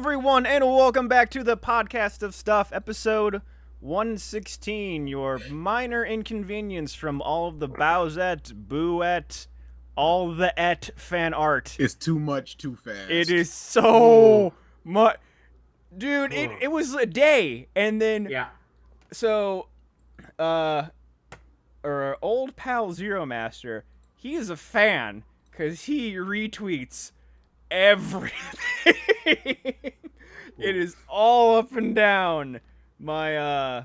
everyone, and welcome back to the Podcast of Stuff, episode 116, your minor inconvenience from all of the Bowsette, Booette, all the fan art. It's too much too fast. It is so much. Dude, it was a day, and then... Yeah. So, our old pal Zero Master, he is a fan, because he retweets everything. It is all up and down my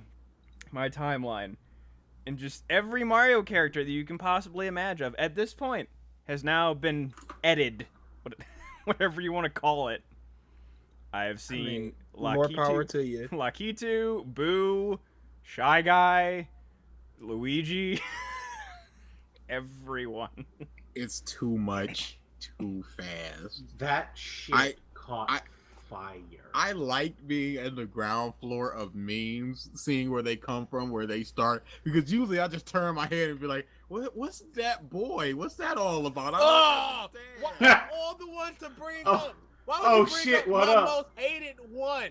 my timeline, and just every Mario character that you can possibly imagine at this point has now been edited, whatever you want to call it. I have seen more power to you. Lakitu, Boo, Shy Guy, Luigi, everyone. It's too much too fast. That shit caught fire. I like being in the ground floor of memes, seeing where they come from, where they start. Because usually I just turn my head and be like, what's that boy? What's that all about? All the ones to bring up. Why would you bring up my most hated one?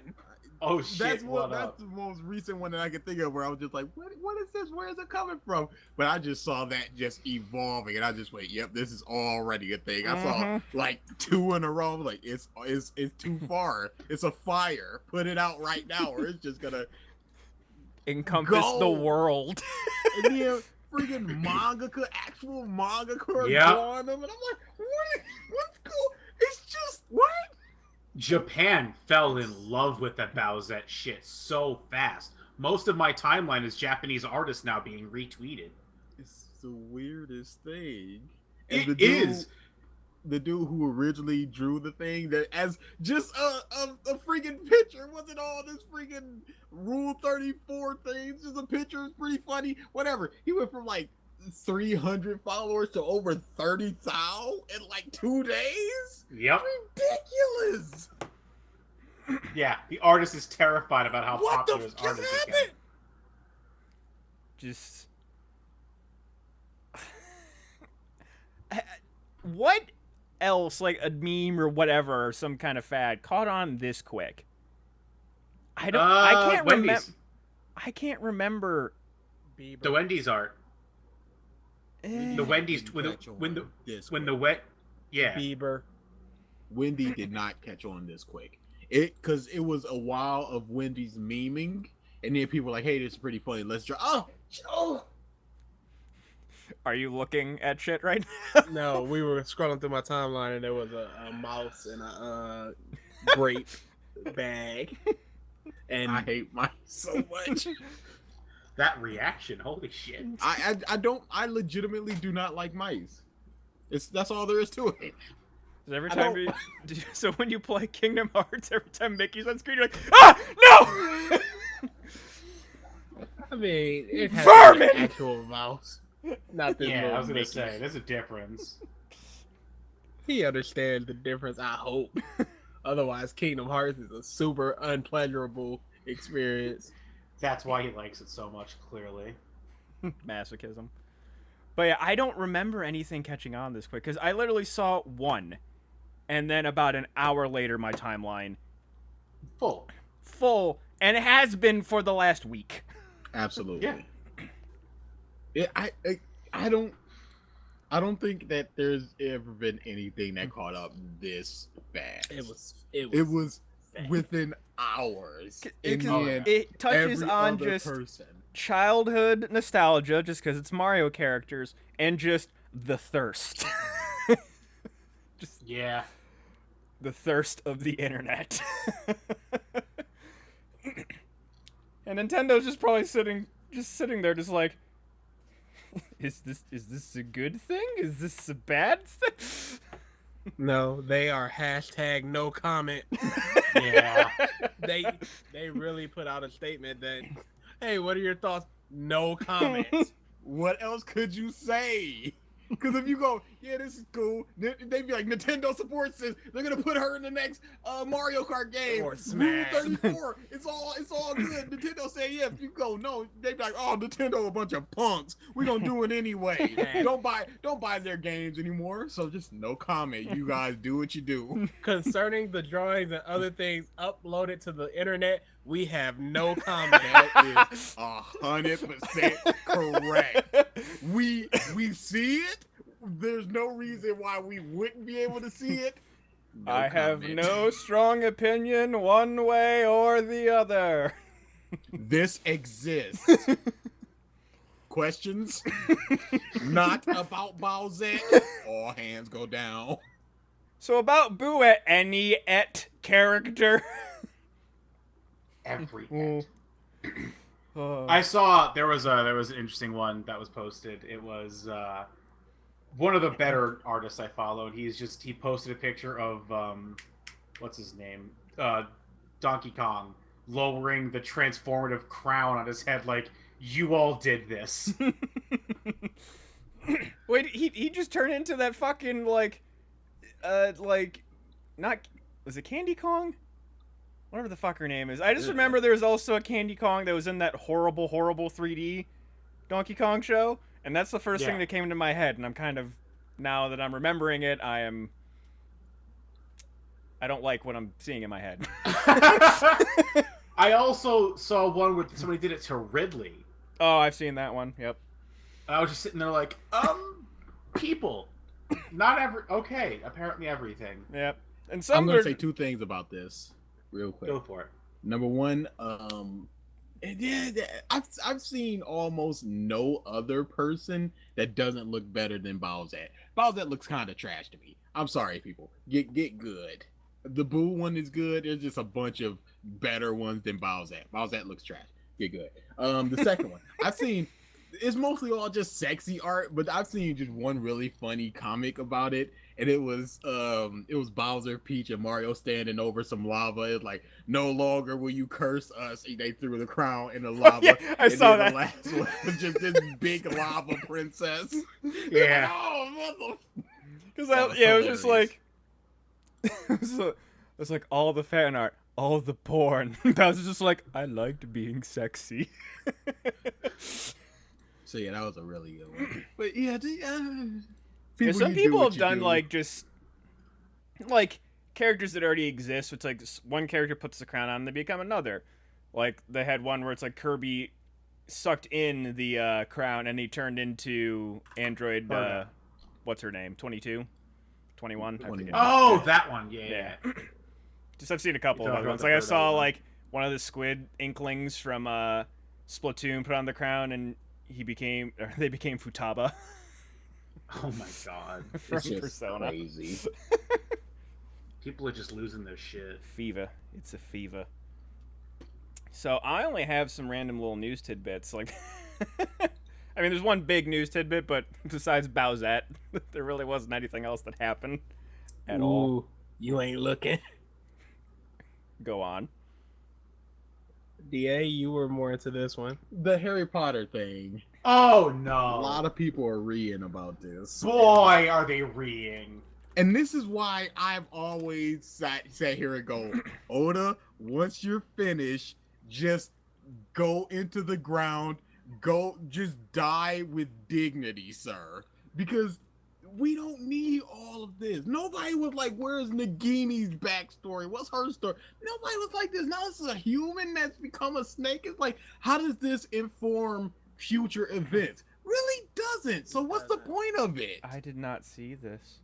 Oh shit! That's the most recent one that I can think of where I was just like, what is this? Where is it coming from? But I just saw that just evolving, and I just went, yep, this is already a thing. I saw like 2 in a row. Like it's too far. It's a fire. Put it out right now, or it's just gonna encompass the world. And then freaking actual mangaka are drawing them, and I'm like, what's cool? It's just what? Japan fell in love with that Bowsette shit so fast. Most of my timeline is Japanese artists now being retweeted. It's the weirdest thing. And the dude who originally drew the thing that as just a freaking picture, wasn't all this freaking Rule 34 things, just a picture. It's pretty funny. Whatever. He went from like 300 followers to over 30,000 in like 2 days. Yep. Ridiculous. Yeah, the artist is terrified about how popular his art is. Just what else, like a meme or whatever, or some kind of fad, caught on this quick? I can't remember. I can't remember. Bieber. The Wendy's art. The Wendy's Bieber. Wendy did not catch on this quick. Because it was a while of Wendy's memeing, and then people were like, "Hey, this is pretty funny. Let's draw." Oh. Are you looking at shit right now? No, we were scrolling through my timeline, and there was a mouse in a grape bag. And I hate mice so much. That reaction, holy shit! I legitimately do not like mice. That's all there is to it. Every time so when you play Kingdom Hearts, every time Mickey's on screen, you're like, ah, no! I mean, it has Vermin! an actual mouse, not this. Yeah, I was gonna Mickey. say there's a difference. He understands the difference. I hope. Otherwise, Kingdom Hearts is a super unpleasurable experience. That's why he likes it so much, clearly. Masochism. But yeah, I don't remember anything catching on this quick, because I literally saw one, and then about an hour later, my timeline full, and it has been for the last week. Absolutely. Yeah. I don't think that there's ever been anything that caught up this fast. It was within hours. It touches on just childhood nostalgia, just because it's Mario characters, and just the thirst. The thirst of the internet. And Nintendo's just probably sitting there, just like, is this a good thing? Is this a bad thing? No, they are #no comment. Yeah. They really put out a statement that, hey, what are your thoughts? No comments. What else could you say? Because if you go, yeah, this is cool. They'd be like, Nintendo supports this. They're gonna put her in the next Mario Kart game. Or Rule Smash. 34. It's all good. Nintendo say yeah. If you go no, they'd be like, oh, Nintendo a bunch of punks. We gonna do it anyway. don't buy their games anymore. So just no comment. You guys do what you do. Concerning the drawings and other things uploaded to the internet, we have no comment. That is 100% correct. We see it. There's no reason why we wouldn't be able to see it. No I have comment. no strong opinion one way or the other. This exists. Questions? Not about Bowsette. All hands go down. So about Boo, any character? Everything. Oh. I saw there was an interesting one that was posted. It was one of the better artists I followed. He posted a picture of what's his name, Donkey Kong, lowering the transformative crown on his head, like, you all did this. Wait, he just turned into that fucking not, was it Candy Kong? Whatever the fuck her name is. I just remember there was also a Candy Kong that was in that horrible 3D Donkey Kong show, and that's the first thing that came into my head, and I'm kind of, now that I'm remembering it, I don't like what I'm seeing in my head. I also saw one where somebody did it to Ridley. Oh, I've seen that one, yep. I was just sitting there like, people. Okay, apparently everything. Yep. And I'm some gonna are, say two things about this real quick. Go for it. Number one, I've seen almost no other person that doesn't look better than Bowsette. Bowsette looks kind of trash to me. I'm sorry, people. Get good. The Boo one is good. There's just a bunch of better ones than Bowsette. Bowsette looks trash. Get good. The second one, I've seen. It's mostly all just sexy art, but I've seen just one really funny comic about it, and it was Bowser, Peach, and Mario standing over some lava. It's like, no longer will you curse us. And they threw the crown in the lava. Yeah, I saw then that. The last one was just this big lava princess. Yeah. Oh, mother. because That was it was just hilarious. like, it's like all the fan art, all the porn. That was just like, I liked being sexy. So yeah, that was a really good one. But yeah, Yeah, some you do people what have you done do. like just like characters that already exist. It's like one character puts the crown on, and they become another. Like they had one where it's like Kirby sucked in the crown, and he turned into Android. What's her name? 22, 21. I forget. Oh, that one. Yeah. Just I've seen a couple of You're other ones. talking Like I about the saw third one. like one of the Squid Inklings from Splatoon put on the crown, and they became Futaba Oh my god. from It's just Persona. crazy. People are just losing their shit. Fever. It's a fever. So I only have some random little news tidbits. Like, I mean, there's one big news tidbit, but besides Bowsette, there really wasn't anything else that happened at all. Ooh, you ain't looking. Go on. DA, you were more into this one. The Harry Potter thing. Oh A no. lot of people are reading about this. Boy, are they reeing. And this is why I've always sat here and go, Oda, once you're finished, just go into the ground, just die with dignity, sir. Because we don't need all of this. Nobody was like, where's Nagini's backstory? What's her story? Nobody was like this. Now this is a human that's become a snake. It's like, how does this inform future events? Really doesn't. So what's the point of it? I did not see this.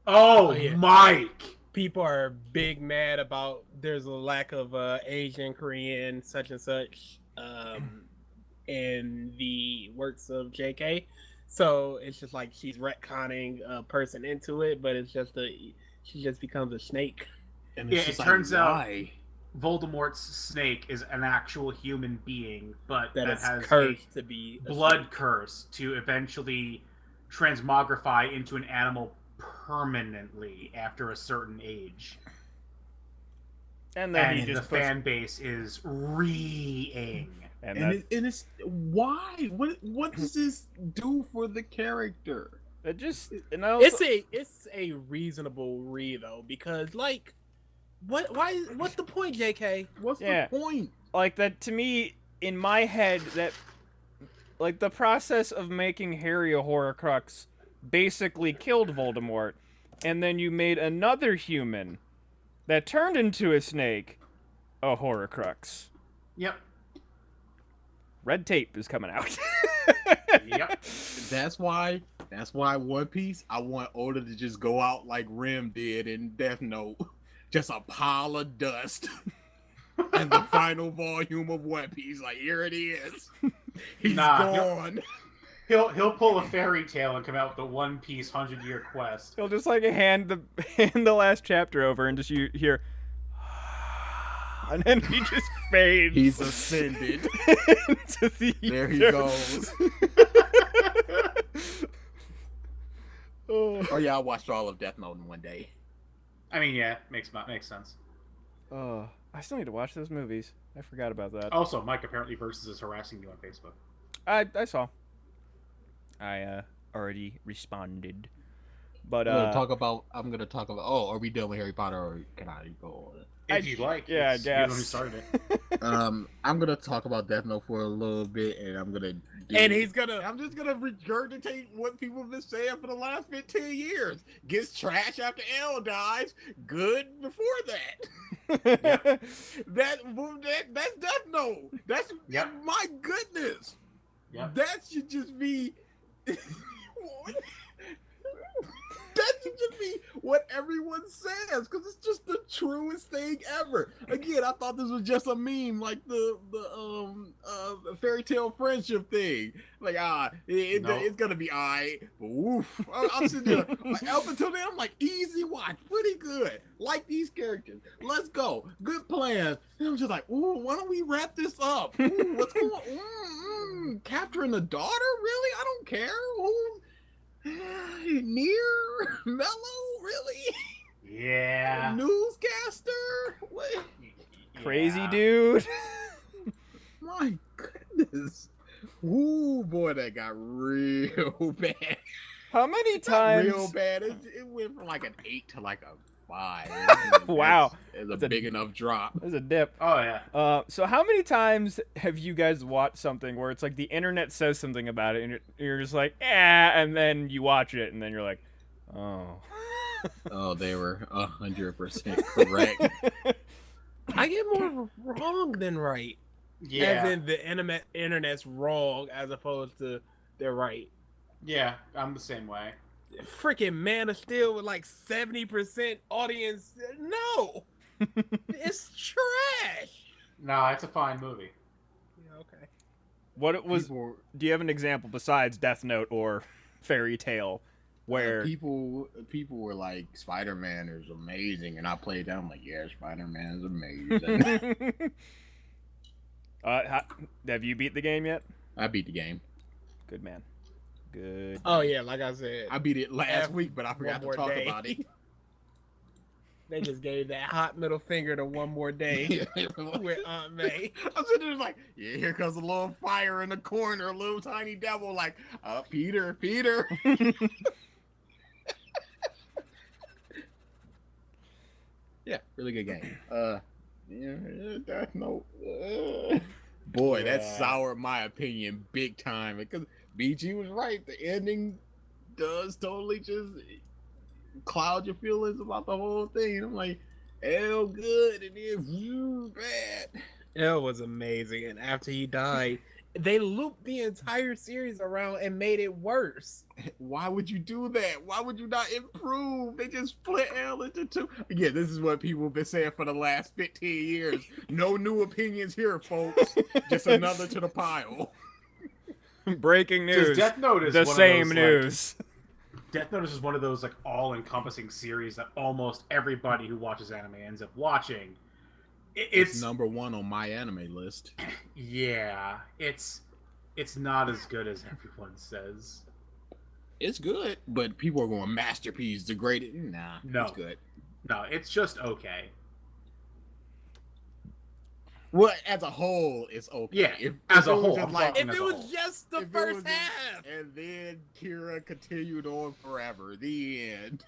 Oh, yeah. Mike. People are big mad about there's a lack of Asian, Korean, such and such in the works of JK. So it's just like she's retconning a person into it, but it's just she just becomes a snake. And Yeah, it's it just like, turns out why? Voldemort's snake is an actual human being, but That that is has cursed to be a a blood snake. curse to eventually transmogrify into an animal permanently after a certain age. And then And he the just puts, fan base is reeing. and And, that, it's why? What does this do for the character? It just and I also, It's a reasonable read though, because like, what's the point, JK? What's Yeah. the point? like that to me in my head that like the process of making Harry a Horcrux basically killed Voldemort, and then you made another human that turned into a snake a Horcrux. Yep. Red tape is coming out. Yep. That's why One Piece, I want Oda to just go out like Rim did in Death Note. Just a pile of dust. And the final volume of One Piece, like, here it is. He's Nah, gone. He'll pull a fairy tale and come out with the One Piece 100-year quest. He'll just like hand the last chapter over and just you hear, and then he just fades. He's ascended. into the There he ether. goes. Oh. Oh yeah, I watched all of Death Note in one day. I mean, yeah, makes sense. Oh, I still need to watch those movies. I forgot about that. Also, Mike apparently versus is harassing you on Facebook. I saw. I already responded. But I'm gonna talk about. Oh, are we done with Harry Potter, or can I go on? If you'd like. yeah, I You're the one who guess. started it. I'm gonna talk about Death Note for a little bit, and I'm gonna. I'm just gonna regurgitate what people have been saying for the last 15 years. Gets trash after L dies. Good before that. That's Death Note. That's Yep. my goodness. Yep. That should just be. That should just be what everyone says, because it's just the truest thing ever. Again, I thought this was just a meme, like the fairy tale friendship thing. Like Nope. it's gonna be alright. Oof. I'm sitting there up until then. I'm like, easy watch, pretty good. Like these characters. Let's go. Good plan. And I'm just like, ooh, why don't we wrap this up? Ooh, what's going on? Capturing the daughter? Really? I don't care. Ooh. Near Mellow, really? Yeah. Newscaster? What? Crazy Yeah. dude. My goodness. Ooh, boy, that got real bad. How many Not times? real bad. It went from like an 8 to like a 5. Wow. It's a That's a- big enough drop. There's a dip. Oh yeah. So how many times have you guys watched something where it's like the internet says something about it and you're just like, and then you watch it and then you're like, oh. Oh, they were 100% correct. I get more wrong than right. Yeah. As in the internet's wrong as opposed to they're right. Yeah. I'm the same way. Freaking Man of Steel with like 70% audience. No, it's trash. Nah, it's a fine movie. Yeah, okay. What it was? People- Do you have an example besides Death Note or Fairy Tale where people were like, Spider-Man is amazing, and I played that. I'm like, yeah, Spider-Man is amazing. have you beat the game yet? I beat the game. Good man. Good. Oh yeah, like I said, I beat it last F week, but I forgot to more talk day. about it. they just gave that hot middle finger to One More Day with Aunt May. I'm sitting there like, yeah, here comes a little fire in the corner, a little tiny devil, like, Peter. Yeah, really good game. Yeah, Death Note. Boy, that Yeah. soured my opinion big time, because BG was right. The ending does totally just cloud your feelings about the whole thing. I'm like, hell good, and then bad. It was amazing, and after he died, they looped the entire series around and made it worse. Why would you do that? Why would you not improve? They just split L into two. Again, this is what people have been saying for the last 15 years. No new opinions here, folks. Just another to the pile. Breaking Because news. Death Note is The one same of those, news. Like, Death Note is just one of those like all-encompassing series that almost everybody who watches anime ends up watching. It's number one on my anime list. yeah, it's not as good as everyone says. It's good, but people are going masterpiece, the greatest. Nah, No. it's good. No, it's just okay. Well, as a whole, it's okay. Yeah, as a it was whole, just I'm like, talking If as it a was whole. just the if it first was half. and then Kira continued on forever. The end.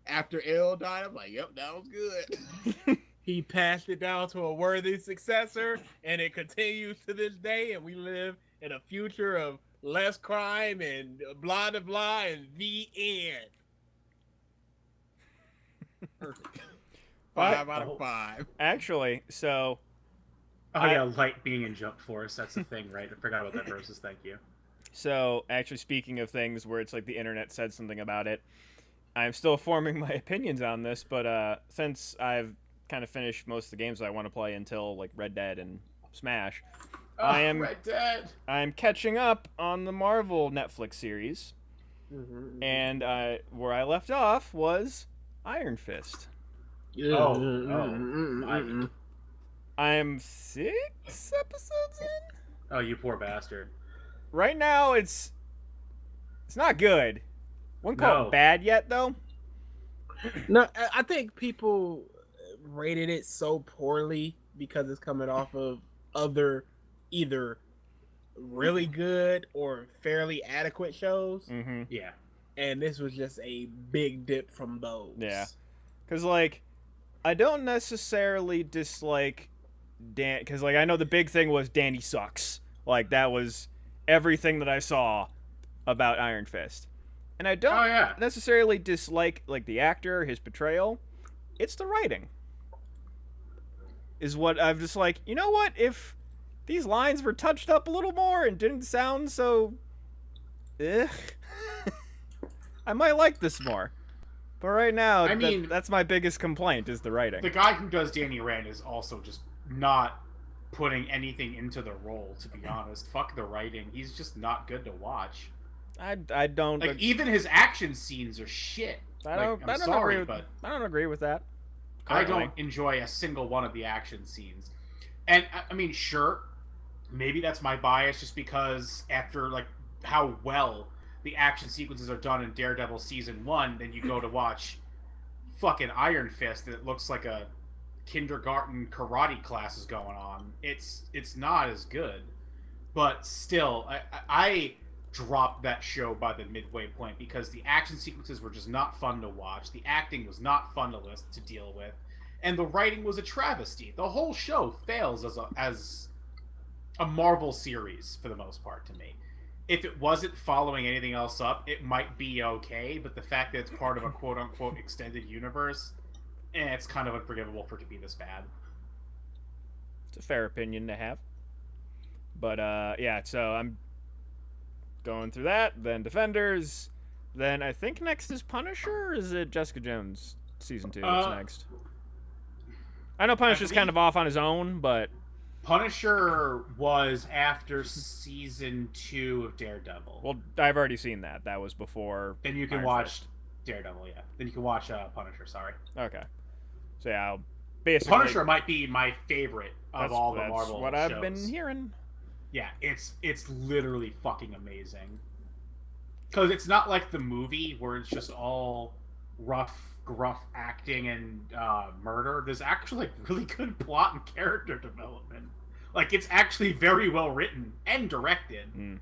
After L died, I'm like, yep, that was good. He passed it down to a worthy successor, and it continues to this day. And we live in a future of less crime and blah blah blah. And the end. Perfect. What? 5 out of 5. Actually, so Oh yeah, Light being in Jump Force. That's the thing, right? I forgot about that versus. Thank you. actually speaking of things where it's like the internet said something about it, I'm still forming my opinions on this, but since I've kind of finished most of the games I want to play until like Red Dead and Smash, I am Red Dead. I'm catching up on the Marvel Netflix series, and where I left off was Iron Fist. I'm 6 episodes in. Oh, you poor bastard. Right now, it's not good. Wouldn't call No. it bad yet, though. No, I think people rated it so poorly because it's coming off of other either really good or fairly adequate shows, Mm-hmm. Yeah. and this was just a big dip from those. Yeah. Because, like, I don't necessarily dislike Dan... Because, like, I know the big thing was Danny sucks. Like, that was everything that I saw about Iron Fist. And I don't Oh yeah. necessarily dislike, like, the actor, his portrayal. It's the writing. Is what I'm just like, you know what? If these lines were touched up a little more and didn't sound so... Ugh. I might like this more. But right now, I mean- that's my biggest complaint is the writing. The guy who does Danny Rand is also just not putting anything into the role. To be honest, fuck the writing. He's just not good to watch. I don't Like even his action scenes are shit. I Like, don't I'm I don't sorry, agree with but I don't agree with that. I currently. don't enjoy a single one of the action scenes. And I mean, sure, maybe that's my bias, just because after like how well the action sequences are done in Daredevil season 1, then you go to watch fucking Iron Fist, and it looks like a kindergarten karate class is going on. It's not as good, but still, I dropped that show by the midway point because the action sequences were just not fun to watch. The acting was not fun to deal with, and the writing was a travesty. The whole show fails as a Marvel series for the most part to me. If it wasn't following anything else up, it might be okay, but the fact that it's part of a quote-unquote extended universe, it's kind of unforgivable for it to be this bad. It's a fair opinion to have. But yeah, so I'm going through that, then Defenders, then I think next is Punisher, or is it Jessica Jones season 2 that's next? I know Punisher's kind of off on his own, but Punisher was after season 2 of Daredevil. well, I've already seen that. That was before. Then you can Iron watch Fist. Daredevil, yeah. Then you can watch Punisher, sorry. Okay. So yeah, I'll basically Punisher might be my favorite of that's, all the that's Marvel what shows. I've been hearing. Yeah, it's literally fucking amazing. Because it's not like the movie where it's just all rough, gruff acting and murder. There's actually like really good plot and character development. Like it's actually very well written and directed.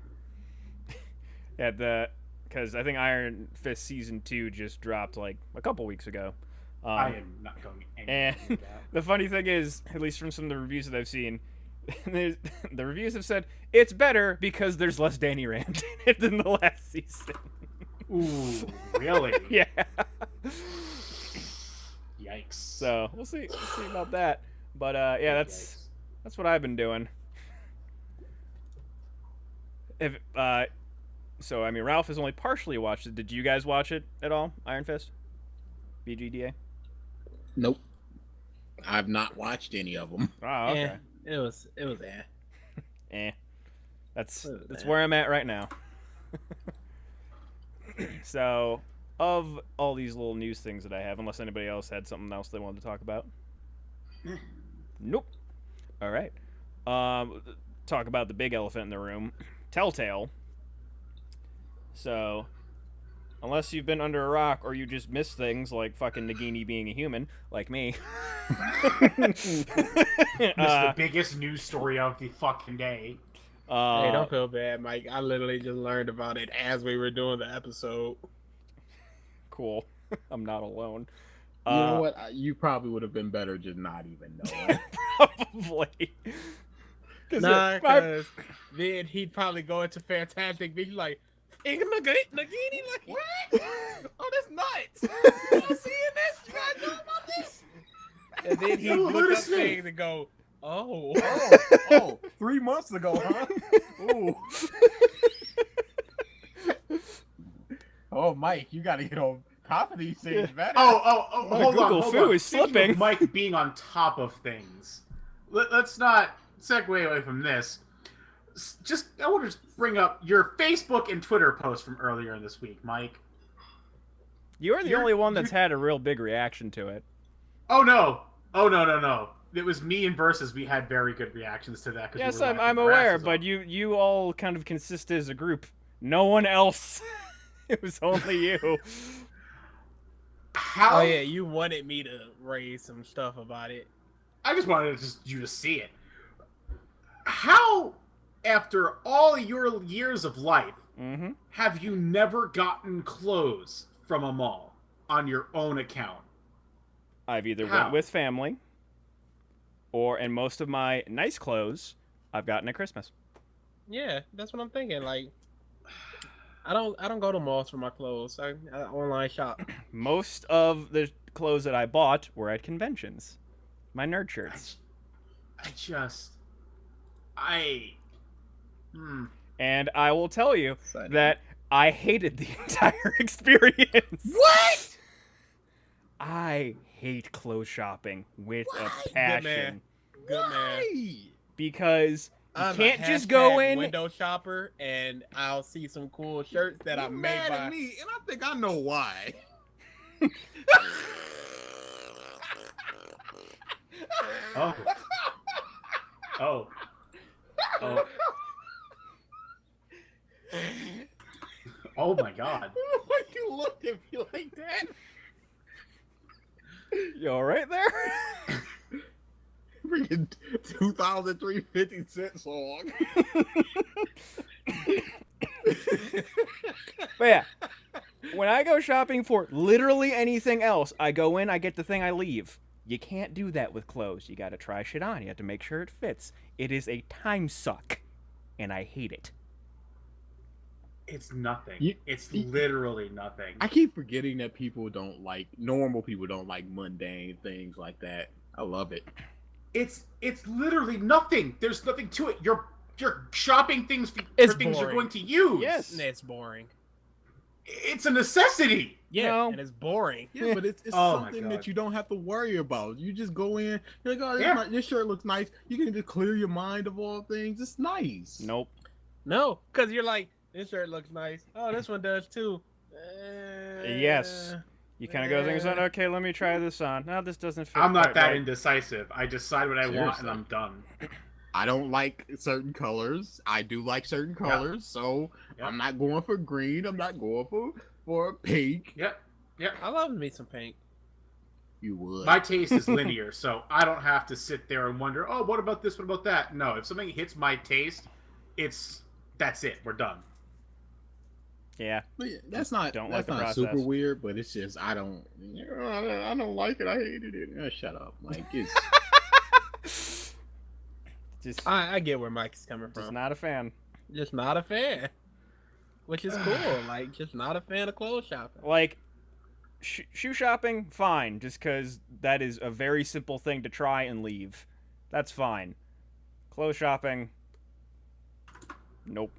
Yeah, because I think Iron Fist season 2 just dropped like a couple weeks ago. I am not going anywhere And near that. the funny thing is, at least from some of the reviews that I've seen, the reviews have said it's better because there's less Danny Rand in it than the last season. Ooh, really? Yeah. Yikes. So we'll see about that. But yeah, that's what I've been doing. If so I mean, Ralph has only partially watched it. Did you guys watch it at all? Iron Fist, BGDA. Nope. I've not watched any of them. Oh, okay. Yeah, it was That's What was that? where I'm at right now. So, of all these little news things that I have, unless anybody else had something else they wanted to talk about. Nope. All right. Talk about the big elephant in the room, Telltale. So, Unless you've been under a rock or you just miss things like fucking Nagini being a human, like me. This is the biggest news story of the fucking day. Hey, don't feel bad, Mike. I literally just learned about it as we were doing the episode. Cool. I'm not alone. You know what? You probably would have been better just not even knowing. Probably. Nah, because then he'd probably go into Fantastic Beasts like, Nagini, like, what? Oh, that's nuts. You not seeing this? You guys know about this? And then he'd look up things and go, oh, 3 months ago, huh? Ooh. Oh, Mike, you got to get on top of these things, man. Hold Google on. Fu is Speaking slipping. of Mike being on top of things, let's not segue away from this. I want to just bring up your Facebook and Twitter post from earlier this week, Mike. You're the only one that's had a real big reaction to it. Oh no! It was me and Versus. We had very good reactions to that. Yes, I'm aware, but you all kind of consist as a group. No one else. It was only you. How? Oh yeah, you wanted me to raise some stuff about it. I just wanted you to see it. How, after all your years of life, have you never gotten clothes from a mall on your own account? I've either went with family, and most of my nice clothes I've gotten at Christmas. Yeah, that's what I'm thinking. Like, I don't go to malls for my clothes. I online shop. Most of the clothes that I bought were at conventions. My nerd shirts. And I will tell you that I hated the entire experience. What? I hate clothes shopping with a passion. Good man. Because you I'm can't a just go in. window shopper, and I'll see some cool shirts that I may mad buy. at me, and I think I know why. Oh. Oh my God. Why you looked at me like that? You all right there? Freaking 2003 50 Cent song. But yeah, when I go shopping for literally anything else, I go in, I get the thing, I leave. You can't do that with clothes. You gotta try shit on. You have to make sure it fits. It is a time suck, and I hate it. It's nothing. It's literally nothing. I keep forgetting that normal people don't like mundane things like that. I love it. It's literally nothing. There's nothing to it. You're shopping things for It's things you're boring. going to use. Yes. It's boring. It's a necessity. Yeah, No. and it's boring. Yeah, but it's Oh my something God. that you don't have to worry about. You just go in, you're like, oh, Yeah. this shirt looks nice. You can just clear your mind of all things. It's nice. Nope. No, because you're like, this shirt looks nice. Oh, this one does too. Yes. You kind of go things on. Okay, let me try this on. No, this doesn't fit. I'm not quite that right. indecisive. I decide what I want Seriously. and I'm done. I don't like certain colors. I do like certain colors, so Yeah. I'm not going for green. I'm not going for pink. Yep. I love me some pink. You would. My taste is linear, so I don't have to sit there and wonder, oh, what about this? What about that? No, if something hits my taste, that's it. We're done. Yeah. But yeah, that's not Don't like that's the not super process. weird, but it's just I don't like it. I hated it. Shut up, like it's Just I get where Mike's coming just from. not a fan. Just not a fan. Which is cool. Like, just not a fan of clothes shopping. Like, shoe shopping, fine, just because that is a very simple thing to try and leave. That's fine. Clothes shopping, nope.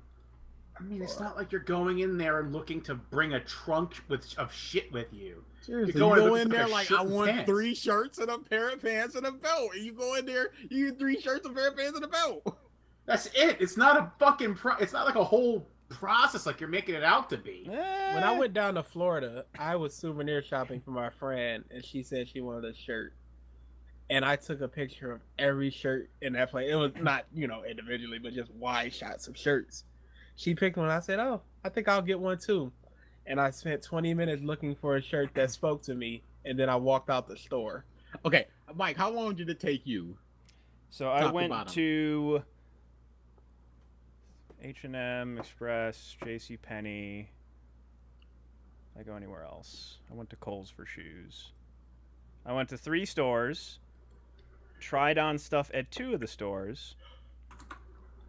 I mean, it's not like you're going in there and looking to bring a trunk of shit with you. seriously. You going go with in a there pair of like shit I and want pants. 3 shirts and a pair of pants and a belt, and you go in there, you get 3 shirts, a pair of pants, and a belt. That's it. It's not a fucking. It's not like a whole process like you're making it out to be. When I went down to Florida, I was souvenir shopping for my friend, and she said she wanted a shirt. And I took a picture of every shirt in that place. It was not, individually, but just wide shots of shirts. She picked one. I said, oh, I think I'll get one too. and I spent 20 minutes looking for a shirt that spoke to me, and then I walked out the store. Okay, Mike, how long did it take you? So I Top to went bottom. to H&M, Express, J.C. Penney. Did I go anywhere else? I went to Kohl's for shoes. I went to 3 stores. Tried on stuff at 2 of the stores.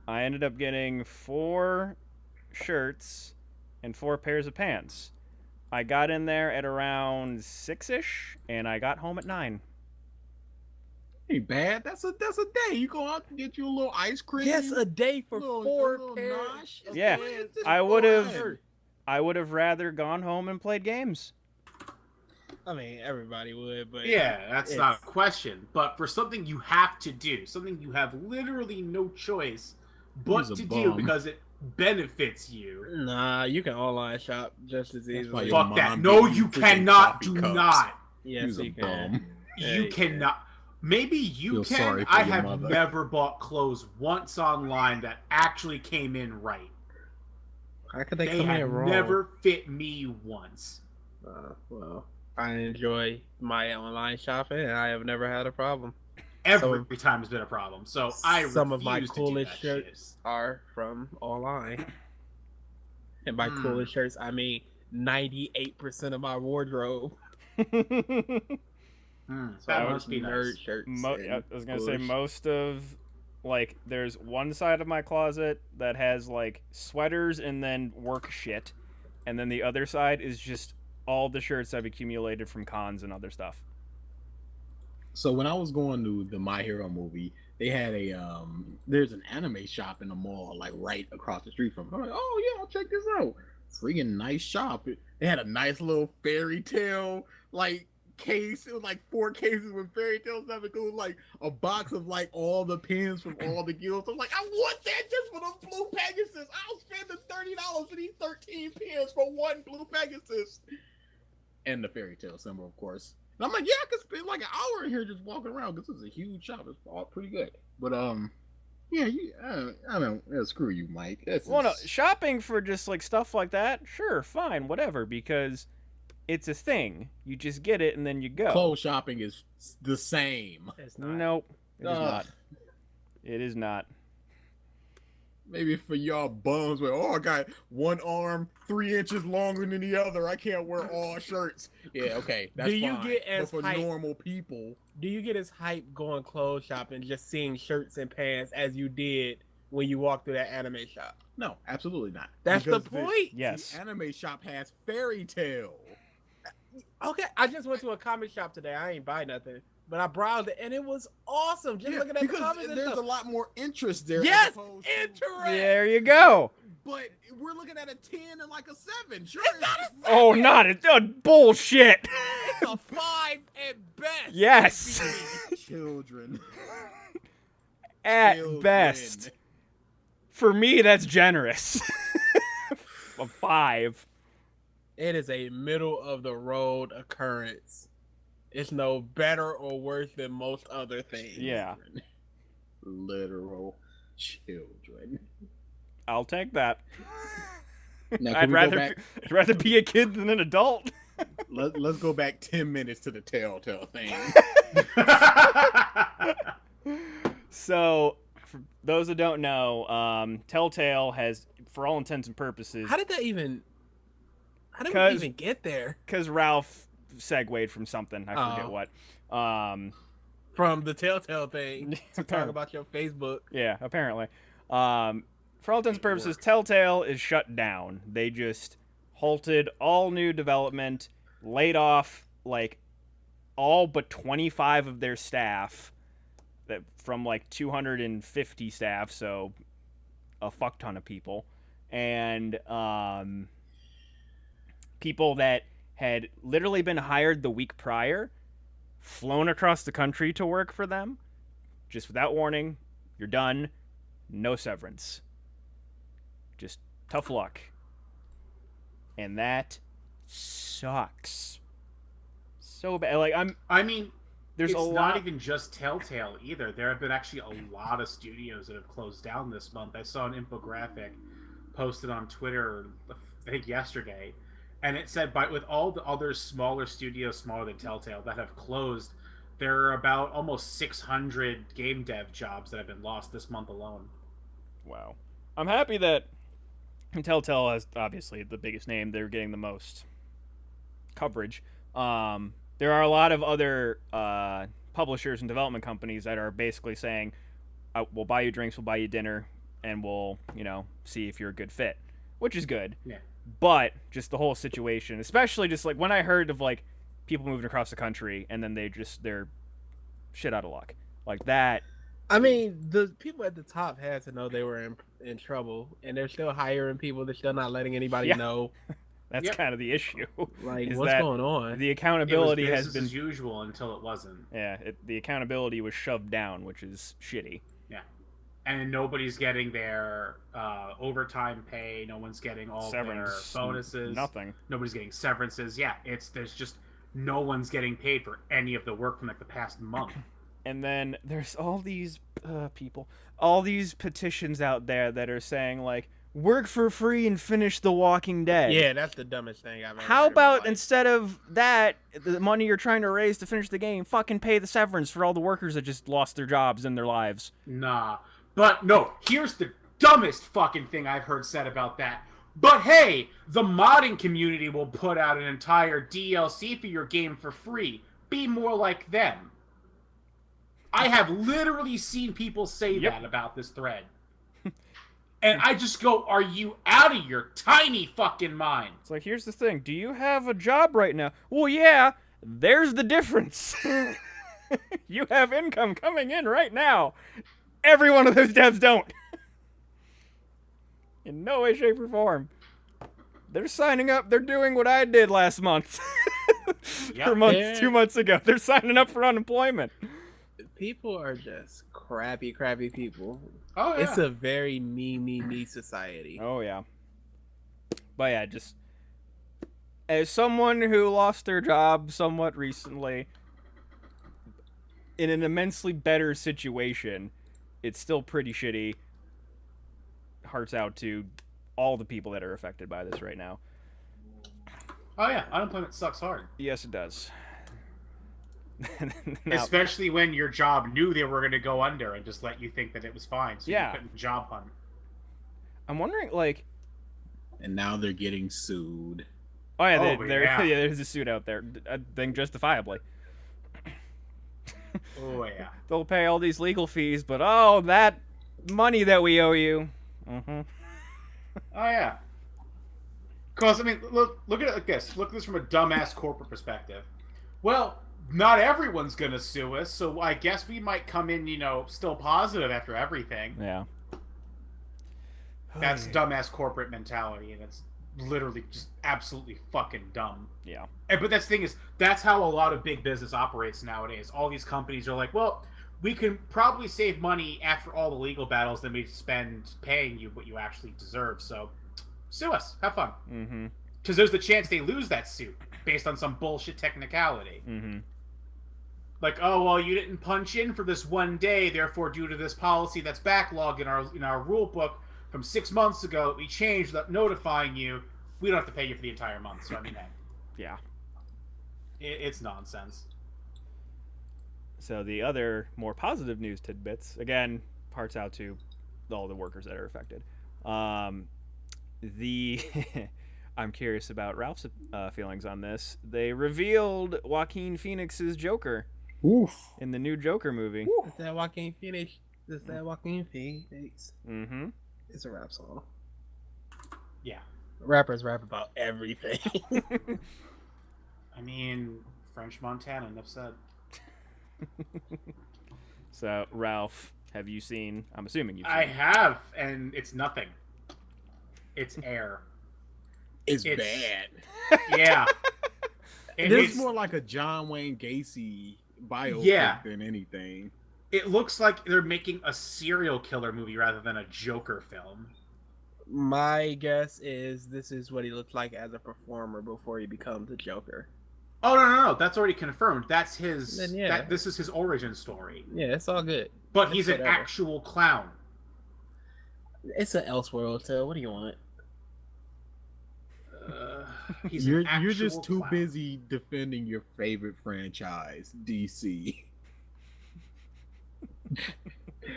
I ended up getting 4 shirts and 4 pairs of pants. I got in there at around 6ish, and I got home at 9. Ain't bad. That's a day. You go out and get you a little ice cream. Yes, a day for Little- 4 little pairs. nosh. of Yeah, pants. I Just would've- fine. I would have rather gone home and played games. I mean, everybody would, but Yeah, that's it's- not a question. But for something you have to do, something you have literally no choice but He's a to do bum. because it benefits you. Nah, you can online shop just as why easily. your Fuck that. mom No, gave you you freaking cannot. coffee Do cups. not. Yes, He's a you can. bum. Yeah, You you can. cannot. Maybe you Feel can. sorry for I your have mother. never bought clothes once online that actually came in right. How could they, They come in have wrong? never fit me once. Well, I enjoy my online shopping, and I have never had a problem. Every time has been a problem. So I Some of my refuse to do coolest that shit. shirts are from online, and by Hmm. coolest shirts, I mean 98% of my wardrobe. So That I must be nerd nice. shirts. I and was gonna say coolest- most of, like, there's one side of my closet that has like sweaters and then work shit, and then the other side is just all the shirts I've accumulated from cons and other stuff. So when I was going to the My Hero movie, they had a there's an anime shop in the mall, like right across the street from. I'm like, oh yeah, I'll check this out. Freaking nice shop. They had a nice little fairy tale like case. It was like 4 cases with fairy tale stuff. It was like a box of like all the pins from all the guilds. I'm like, I want that just for the blue Pegasus. I'll spend the $30 for these 13 pins for 1 blue Pegasus. And the fairy tale symbol, of course. And I'm like, yeah, I could spend like an hour in here just walking around. This is a huge shop. It's all pretty good. But yeah, I don't. Yeah, screw you, Mike. Well, no, shopping for just like stuff like that, sure, fine, whatever, because it's a thing. You just get it and then you go. Clothes shopping is the same. It's not. Nope, it is Ugh. not. It is not. Maybe for y'all bums, where I got one arm 3 inches longer than the other. I can't wear all shirts. Yeah, okay, that's Do you fine. get But as for hype- normal people? Do you get as hype going clothes shopping, just seeing shirts and pants as you did when you walked through that anime shop? No, absolutely not. That's the Because point. Yes. The anime shop has fairy tale. Okay, I just went to a comic shop today. I ain't buy nothing, but I browsed it and it was awesome. Just looking at the because comics and there's stuff. a lot more interest there. as Yes, opposed to- interest. There you go. But we're looking at a 10 and like a 7. Sure, It's not a just- Oh, not it. Bullshit. It's a 5 at best. Yes. Children. At Children. best. For me, that's generous. A 5. It is a middle of the road occurrence. It's no better or worse than most other things. Yeah. Literal children. I'll take that. Now, can I'd we rather go back? I'd rather be a kid than an adult. Let's go back 10 minutes to the Telltale thing. So, for those that don't know, Telltale has, for all intents and purposes, How did we even get there? because Ralph segued from something, I forget Oh. what. From the Telltale thing to talk Apparently. about your Facebook. Yeah, apparently. For all intents and purposes, Telltale is shut down. They just halted all new development, laid off like all but 25 of their staff, that from like 250 staff, so a fuck ton of people, and people that had literally been hired the week prior, flown across the country to work for them, just without warning. You're done. No severance. Just tough luck. And that sucks. So bad. Like, I mean, there's it's a not lot. even just Telltale either. There have been actually a lot of studios that have closed down this month. I saw an infographic posted on Twitter, I think yesterday, and it said with all the other smaller studios, smaller than Telltale, that have closed, there are about almost 600 game dev jobs that have been lost this month alone. Wow. I'm happy that Telltale has obviously the biggest name. They're getting the most coverage. There are a lot of other publishers and development companies that are basically saying, we'll buy you drinks, we'll buy you dinner, and we'll, see if you're a good fit, which is good. Yeah. But just the whole situation, especially just like when I heard of like people moving across the country and then they're shit out of luck like that. I mean, the people at the top had to know they were in trouble, and they're still hiring people. They're still not letting anybody know. That's Yep. kind of the issue. Like, is what's that going on? The accountability It was has business been as usual until it wasn't. Yeah, the accountability was shoved down, which is shitty. Yeah, and nobody's getting their overtime pay. No one's getting all Severance, their bonuses. Nothing. Nobody's getting severances. Yeah, there's just no one's getting paid for any of the work from like the past month. And then there's all these all these petitions out there that are saying like, work for free and finish The Walking Dead. Yeah, that's the dumbest thing I've ever How heard in my about life. instead of that, the money you're trying to raise to finish the game, fucking pay the severance for all the workers that just lost their jobs and their lives? Nah, but no. Here's the dumbest fucking thing I've heard said about that. But hey, the modding community will put out an entire DLC for your game for free. Be more like them. I have literally seen people say Yep. that about this thread. And I just go, are you out of your tiny fucking mind? It's like, here's the thing. Do you have a job right now? Well, yeah. There's the difference. You have income coming in right now. Every one of those devs don't. In no way, shape, or form. They're signing up. They're doing what I did last month. Yep. For months, Yeah. 2 months ago. They're signing up for unemployment. People are just crappy people. Oh, yeah. It's a very me society. Oh, yeah. But yeah, just as someone who lost their job somewhat recently, in an immensely better situation, it's still pretty shitty. Hearts out to all the people that are affected by this right now. Oh, yeah. Unemployment sucks hard. Yes, it does. Now, Especially when your job knew they were going to go under and just let you think that it was fine. So Yeah. you couldn't job hunt. I'm wondering, like, And now they're getting sued. oh yeah, Oh, yeah. yeah, there's a suit out there. I think justifiably. Oh, yeah. They'll pay all these legal fees, but oh, that money that we owe you. Mm-hmm. Oh, yeah. Because, I mean, look at it like this. Look at this from a dumbass corporate perspective. Well, not everyone's going to sue us, so I guess we might come in, still positive after everything. Yeah. That's dumbass corporate mentality, and it's literally just absolutely fucking dumb. Yeah. But that's the thing is, that's how a lot of big business operates nowadays. All these companies are like, well, we can probably save money after all the legal battles than we spend paying you what you actually deserve, so sue us. Have fun. Mm-hmm. Because there's the chance they lose that suit based on some bullshit technicality. Mm-hmm. Like, oh, well, you didn't punch in for this one day, therefore, due to this policy that's backlogged in our rule book from 6 months ago that we changed without notifying you, we don't have to pay you for the entire month. So, I mean, hey, Yeah. it's nonsense. So the other more positive news tidbits, again, parts out to all the workers that are affected. I'm curious about Ralph's feelings on this. They revealed Joaquin Phoenix's Joker Oof. in the new Joker movie. Is that Joaquin Phoenix? Is that Joaquin Phoenix? Mm-hmm. It's a rap song. Yeah. Rappers rap about everything. I mean, French Montana, enough said. So, Ralph, have you seen? I'm assuming you've seen. I have, and it's nothing. It's air. It's It's- bad. Yeah. It's more like a John Wayne Gacy biopic Yeah. than anything. It looks like they're making a serial killer movie rather than a Joker film. My guess is this is what he looked like as a performer before he becomes a Joker. Oh no! That's already confirmed. That's his. Then, yeah. This is his origin story. Yeah, it's all good. But It's he's an whatever. actual clown. It's an Elseworld tale. What do you want? He's an You're just actual too clown. busy defending your favorite franchise, DC.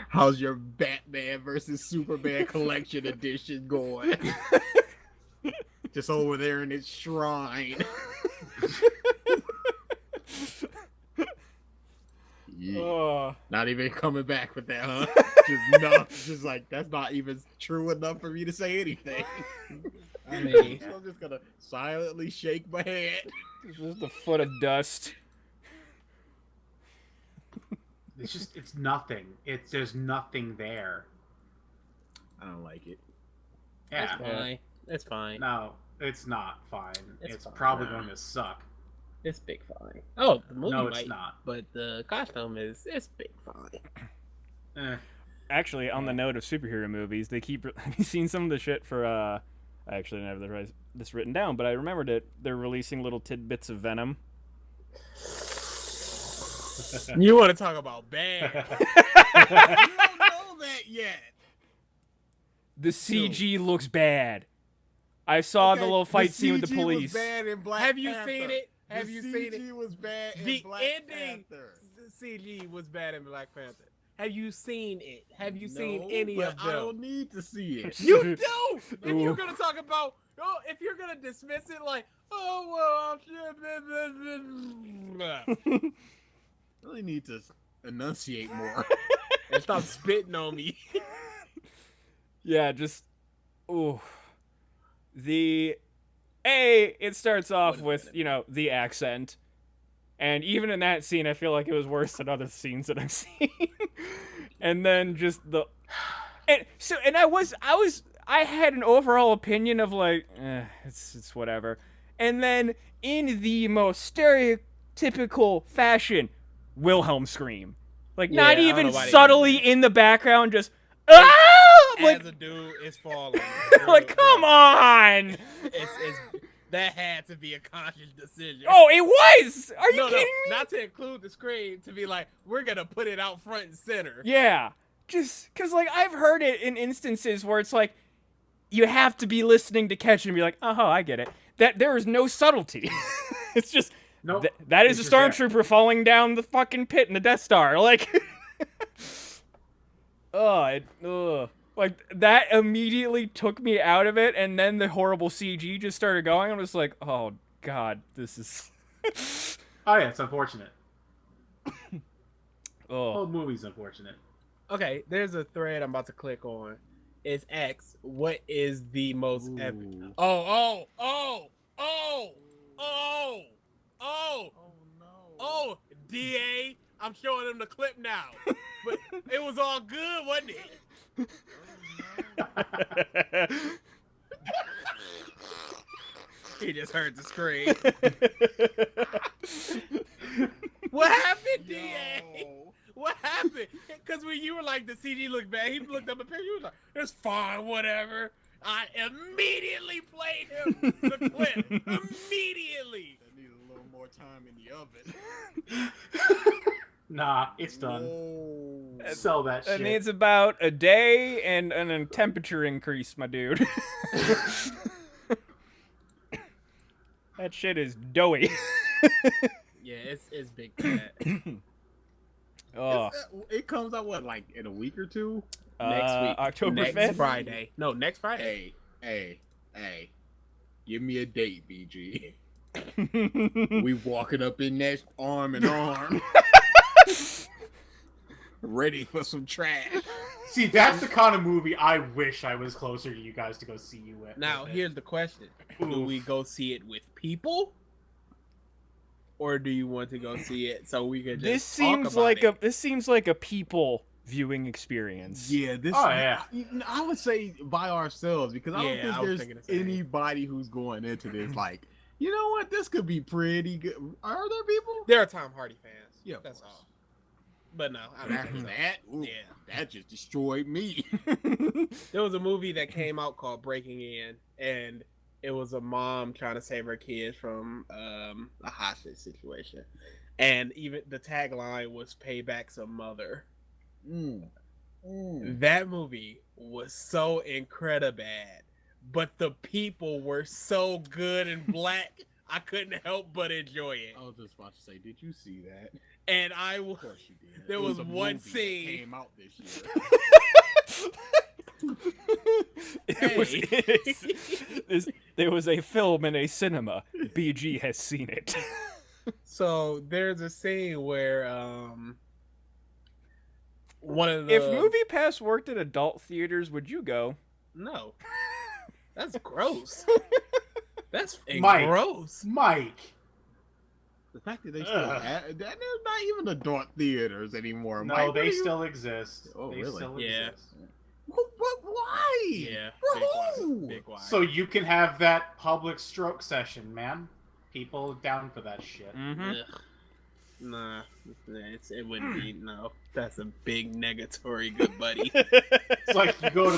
How's your Batman versus Superman collection edition going? Just over there in its shrine. Yeah. Oh. Not even coming back with that, huh? Just like that's not even true enough for me to say anything. I mean, So I'm just gonna silently shake my head. It's just a foot of dust. It's nothing. There's nothing there. I don't like it. Yeah. it's fine. It's fine. No, it's not fine. It's It's fine. probably Nah. going to suck. It's big fine. Oh, the movie No, it's might, not. but the costume it's big fine. Actually, on the note of superhero movies, they keep. Have you seen some of the shit for? I actually didn't have this written down, but I remembered it. They're releasing little tidbits of Venom. You want to talk about bad? I don't know that yet. The CG looks bad. I saw the little fight scene with the CG was police. bad in Black Have you Panther. seen it? The Have you seen it? CG was bad in The Black ending Panther. CG was bad in Black Panther. Have you seen it? Have you seen No, any but of I them? don't need to see it. You do. If Ooh. you're gonna talk about, if you're gonna dismiss it like, oh well, really need to enunciate more. and stop spitting on me. Yeah, just ooh. It starts off with, the accent. And even in that scene, I feel like it was worse than other scenes that I've seen. And then just I had an overall opinion of like, it's whatever. And then in the most stereotypical fashion, Wilhelm scream. Like Yeah, not I don't even know why they subtly did that. in the background, just ah! Like, As a dude, it's falling. like come on! It's that had to be a conscious decision. Oh, it was! Are you no, kidding me? Not to include the scream, to be like, we're gonna put it out front and center. Yeah. Just because, like, I've heard it in instances where it's like, you have to be listening to catch it and be like, oh, I get it. That there is no subtlety. It's just, Nope. that is It's a just there. stormtrooper falling down the fucking pit in the Death Star. Like, like, that immediately took me out of it, and then the horrible CG just started going. I was like, oh, God, this is... Oh yeah, it's unfortunate. The oh. whole movie's unfortunate. Okay, there's a thread I'm about to click on. It's X. What is the most epic? Ooh. Oh no. DA, I'm showing him the clip now. But it was all good, wasn't it? He just heard the scream. What happened, DA? No. What happened? Because when you were like, the CD looked bad, he looked up a picture, he was like, it's fine, whatever. I immediately played him the clip. Immediately. That needs a little more time in the oven. Nah, it's done. Whoa. Sell that shit. It needs about a day and a temperature increase, my dude. That shit is doughy. Yeah, it's big cat. Oh, It comes out what, like in a week or two? Next week. October next 5th. Friday. No, next Friday. Hey. Give me a date, BG. We walking up in that arm in arm. Ready for some trash. See, that's the kind of movie I wish I was closer to you guys to go see you with. Now, with it. here's the question. Do Oof. we go see it with people? Or do you want to go see it so we can just This talk seems about like it? this seems like a people viewing experience. Yeah, this. Oh, yeah. I would say by ourselves because I don't Yeah, think I was there's thinking the same. anybody who's going into this like, you know what, this could be pretty good. Are there people? There are Tom Hardy fans. Yeah, of that's course. all. But no, I After don't think so. that, ooh, Yeah. that just destroyed me. There was a movie that came out called Breaking In, and it was a mom trying to save her kids from a hostage situation. And even the tagline was "Payback's a mother." Mm. That movie was so incredible bad, but the people were so good and black, I couldn't help but enjoy it. I was just about to say, did you see that? And I was. Of course you did. There It was a one movie that scene- came out this year. There was a film in a cinema. BG has seen it. So there's a scene where one of the If Movie Pass worked at adult theaters, would you go? no, that's gross. That's Mike. gross. Mike. The fact that they still Ugh. there's not even adult theaters anymore. No, Mike, they what are you- still exist. Oh, they really? still Yeah. exist. What? Why? Yeah, For big wide, who? big wide. So you can have that public stroke session, man. People down for that shit. Mm-hmm. Ugh. Nah, it wouldn't be. No, that's a big negatory, good buddy. It's like you go to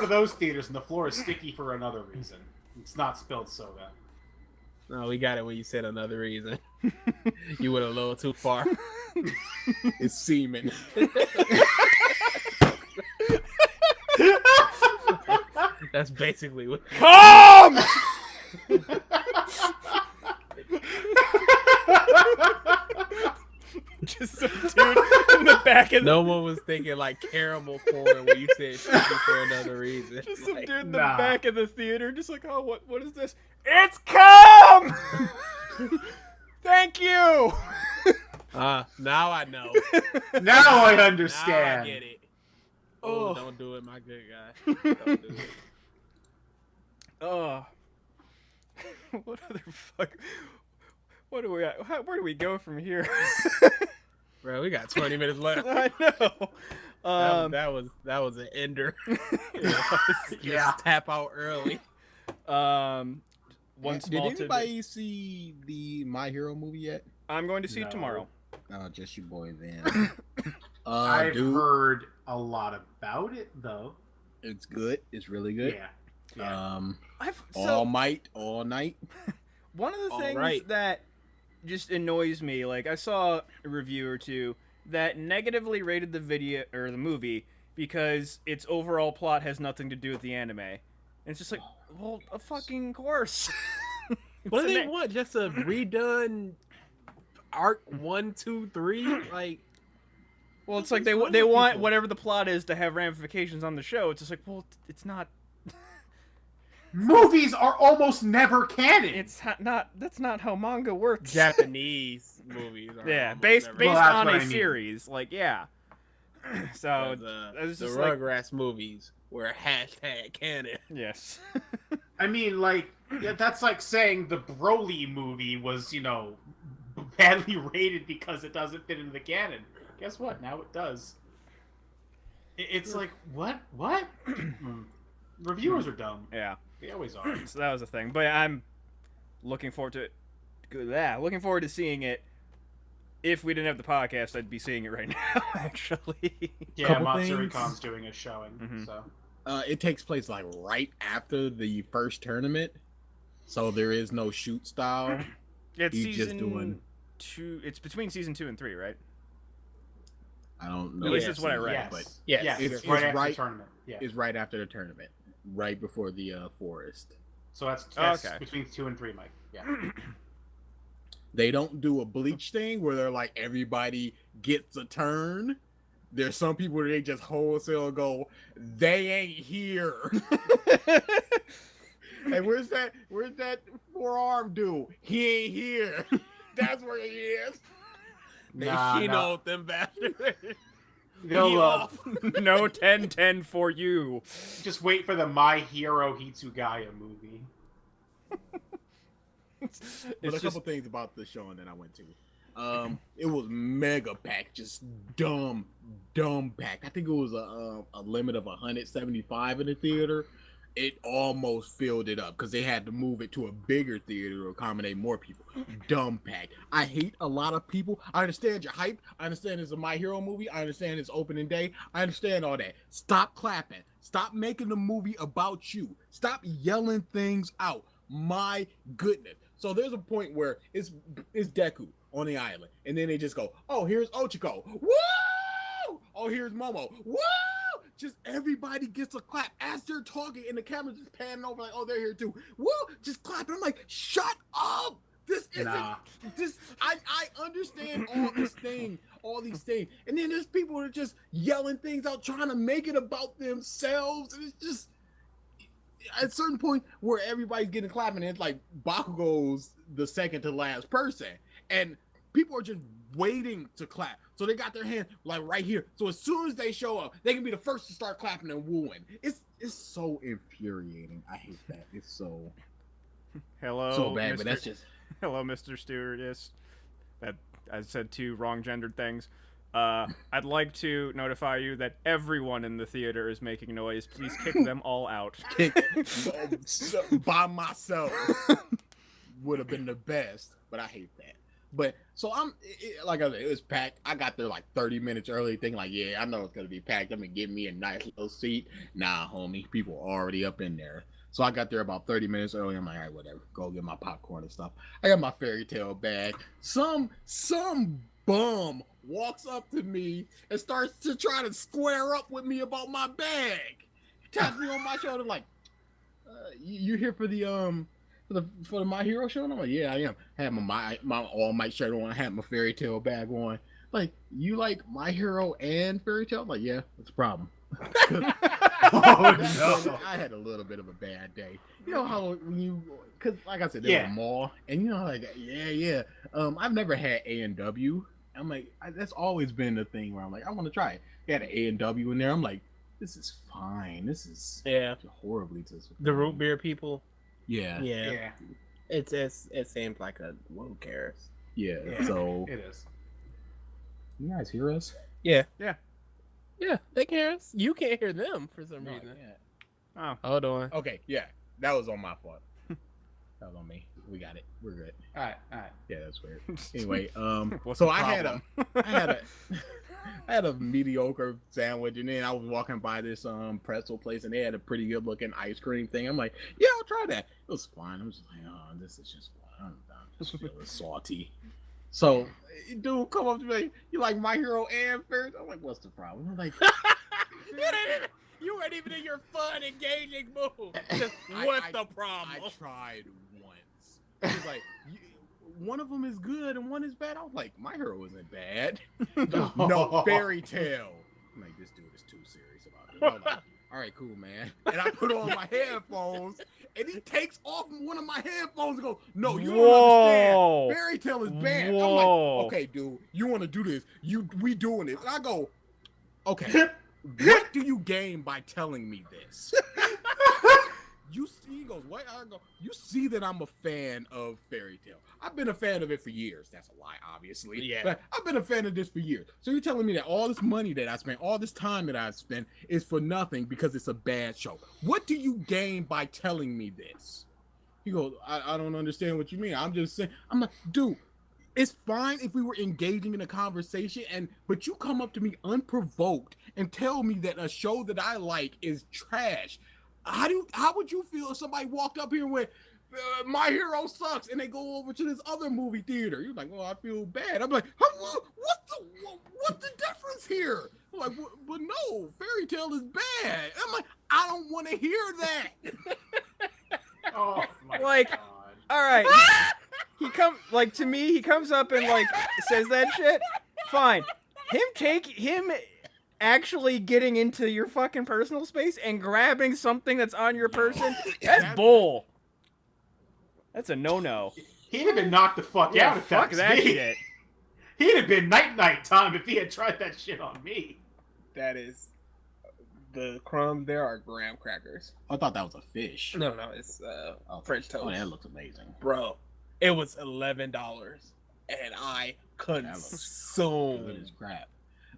those theaters and the floor is sticky for another reason. It's not spilled soda. No, we got it when you said another reason. You went a little too far. It's semen. That's basically what. Come! Just some dude in the back of the, No one was thinking like caramel corn when you said sticky for another reason. just some Like, dude in the nah. back of the theater, just like, oh, what is this? It's come! Thank you. now I know. Now I Now I understand. get it. Oh. Oh, don't do it, my good guy. Don't do it. Oh. What other fuck? What do we? Where do we go from here? Bro, we got 20 minutes left. I know. That was an ender. Yeah. Tap out early. One Did small tidbit. anybody see the My Hero movie yet? I'm going to see No. it tomorrow. Oh, just your boy then. I've Dude, heard a lot about it though. it's good. It's really good. Yeah. Yeah. All Might, all night. One of the All things right. that just annoys me, like I saw a review or two that negatively rated the video or the movie because its overall plot has nothing to do with the anime. And it's just like, well, a fucking course. What do It's they an- want? Just a redone arc 1, 2, 3? Like, Well, it's like What's they wrong they with want people? whatever the plot is to have ramifications on the show. It's just like, well, it's not. Movies are almost never canon. It's not. That's not how manga works. Japanese movies. Are Yeah, almost based never- based that's on what a I mean. series. Like, yeah. So the it's the just like- Rugrats movies were hashtag canon. yes. I mean, like, yeah, that's like saying the Broly movie was, badly rated because it doesn't fit into the canon. Guess what? Now it does. It's like, what? What? Reviewers are dumb. Yeah. They always are. So that was the thing. But I'm looking forward to it. Yeah, looking forward to seeing it. If we didn't have the podcast, I'd be seeing it right now, actually. Yeah, Couple Matsuri-con's things. doing a showing, Mhm. so. It takes place like right after the first tournament, so there is no shoot style. It's He's just season doing- 2. It's between season 2 and 3, right? I don't know. At least the that's what I season, read. but Yes. Yes, It's- it's right it's after right- the tournament. Yeah. it's right after the tournament, right before the forest. So that's Okay. between 2 and 3, Mike. Yeah. They don't do a bleach thing where they're like everybody gets a turn. There's some people where they just wholesale go, they ain't here. Hey, where's that forearm dude? He ain't here. That's where he is. They Nah, know them bastards. They'll He off. No 10-10 for you. just wait for the My Hero Hitsugaya movie. But a It's couple just, things about the show that I went to. It was mega packed, just dumb packed. I think it was a limit of 175 in the theater. It almost filled it up because they had to move it to a bigger theater to accommodate more people. Dumb packed. I hate a lot of people. I understand your hype. I understand it's a My Hero movie. I understand it's opening day. I understand all that. Stop clapping. Stop making the movie about you. Stop yelling things out. My goodness. So there's a point where it's Deku on the island, and then they just go, "Oh, here's Ochiko. Woo! Oh, here's Momo. Woo! just everybody gets a clap as they're talking, and the camera's just panning over like, oh, they're here too. Woo! Just clap. And I'm like, shut up. This isn't this. I understand all these things, and then there's people that are just yelling things out, trying to make it about themselves, and it's just at a certain point where everybody's getting clapping, and it's like Bakugo's the second to last person, and people are just waiting to clap. So they got their hand like right here. So as soon as they show up, they can be the first to start clapping and wooing. It's so infuriating. I hate that. It's so Hello, bad, Mr. but that's just Hello, Mr. Stewardess. That I said two wrong gendered things. I'd like to notify you that everyone in the theater is making noise. Please kick them all out. by myself would have been the best, but I hate that. But so like I said, it was packed. I got there like 30 minutes early, thinking like, yeah, I know it's gonna be packed. I'm gonna give me a nice little seat. Nah, homie, people are already up in there. So I got there about 30 minutes early. I'm like, all right, whatever. Go get my popcorn and stuff. I got my fairy tale bag. Some bum walks up to me and starts to try to square up with me about my bag. He taps me on my shoulder like, you here for the for the My Hero show? And I'm like, yeah, I am. I had my All Might shirt on. I had my fairy tale bag on. Like, you like My Hero and fairy tale? I'm like, yeah, that's a problem. Oh no! I had a little bit of a bad day. You know how when you, because like I said, there's a mall, and you know, like yeah. I've never had A&W. I'm like, that's always been the thing where I'm like, I want to try it. They had an A&W in there. I'm like, this is fine. This is horribly disappointing. The root beer people. Yeah. It seems like who cares? Yeah. So It is. you guys hear us? Yeah, they can hear us. You can't hear them for some reason. Oh, Hold on. Okay. Yeah, that was on my fault. That was on me. We got it. We're good. All right. Yeah, that's weird. Anyway, what's so the I problem? I had a mediocre sandwich, and then I was walking by this pretzel place, and they had a pretty good looking ice cream thing. I'm like, yeah, I'll try that. It was fine. I'm just like, oh, this is just fun. I'm just feeling salty. So, dude, come up to me. You like My Hero and Fairy? I'm like, what's the problem? I'm like, You weren't even in your fun, engaging mood. What's the problem? I tried once. It was like, one of them is good and one is bad. I was like, My Hero isn't bad. No, Fairy Tale. I'm like, this dude is too serious about it. I'm like, all right, cool, man. And I put on my headphones, and he takes off one of my headphones and goes, no, you don't understand. Fairy Tale is bad. Whoa. I'm like, okay, dude, you want to do this. We doing this. And I go, okay, what do you gain by telling me this? You see, he goes, what? I go, you see that I'm a fan of Fairy Tale. I've been a fan of it for years. That's a lie, obviously. Yeah. But I've been a fan of this for years. So you're telling me that all this money that I spent, all this time that I spent is for nothing because it's a bad show. What do you gain by telling me this? He goes, I don't understand what you mean. I'm just saying. I'm like, dude, it's fine if we were engaging in a conversation, but you come up to me unprovoked and tell me that a show that I like is trash. How would you feel if somebody walked up here and went, My Hero sucks, and they go over to this other movie theater? You're like, well, I feel bad. I'm like, what's the difference here? I'm like, but no, Fairy Tale is bad. I'm like, I don't want to hear that. Oh my Like, god. all right. He comes up and like says that shit. Fine. Him actually getting into your fucking personal space and grabbing something that's on your person, that's bull. That's a no-no. He'd have been knocked the fuck Yeah, out if fuck that was that me. shit. He'd have been night time if he had tried that shit on me. That is, the crumbs there are graham crackers. I thought that was a fish. No, it's French toast. Oh, that looks amazing. Bro, it was $11, and I Good consumed. as crap.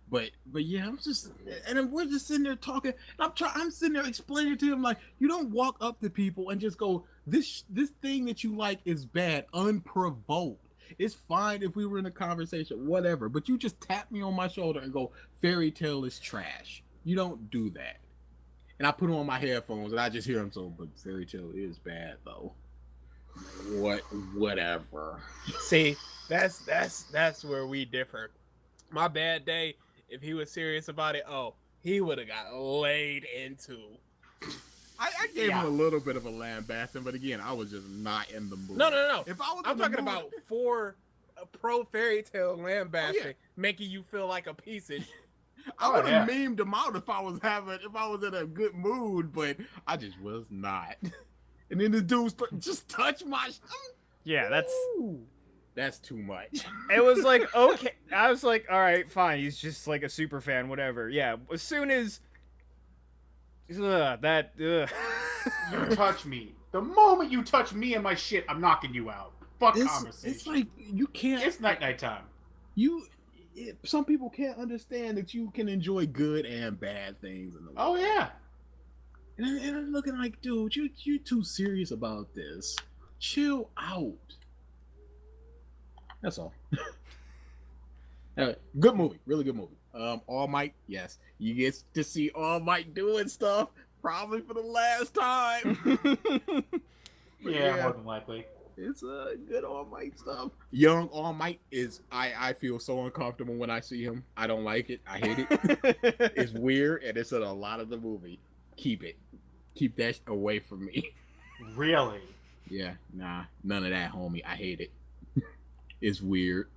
But yeah, I'm just, and then we're just sitting there talking, and I'm sitting there explaining to him like, you don't walk up to people and just go, this thing that you like is bad, unprovoked. It's fine if we were in a conversation, whatever, but you just tap me on my shoulder and go, Fairy Tale is trash. You don't do that. And I put on my headphones and I just hear him, so, but Fairy Tale is bad though. Whatever. See, that's where we differ. My bad day, if he was serious about it, he would have got laid into. I gave him a little bit of a lambasting, but again, I was just not in the mood. No. If I was, I'm in the talking mood- about for a pro fairy tale lambasting, making you feel like a piece of. I would have yeah. memed him out if I was in a good mood, but I just was not. And then the dude just touched my. Yeah, That's too much. it was like, okay. I was like, all right, fine. He's just like a super fan, whatever. Yeah, as soon as You touch me. The moment you touch me and my shit, I'm knocking you out. Fuck conversation. It's like you can't. It's night time. Some people can't understand that you can enjoy good and bad things in the world. Oh yeah. And I'm looking like, dude, you're too serious about this. Chill out. That's all. Good movie, really good movie. All Might, yes, you get to see All Might doing stuff probably for the last time. Yeah, more than likely. It's good All Might stuff. Young All Might is I feel so uncomfortable when I see him. I don't like it. I hate it. It's weird and it's in a lot of the movie. Keep that away from me. Really? Yeah, nah, none of that, homie. I hate it. It's weird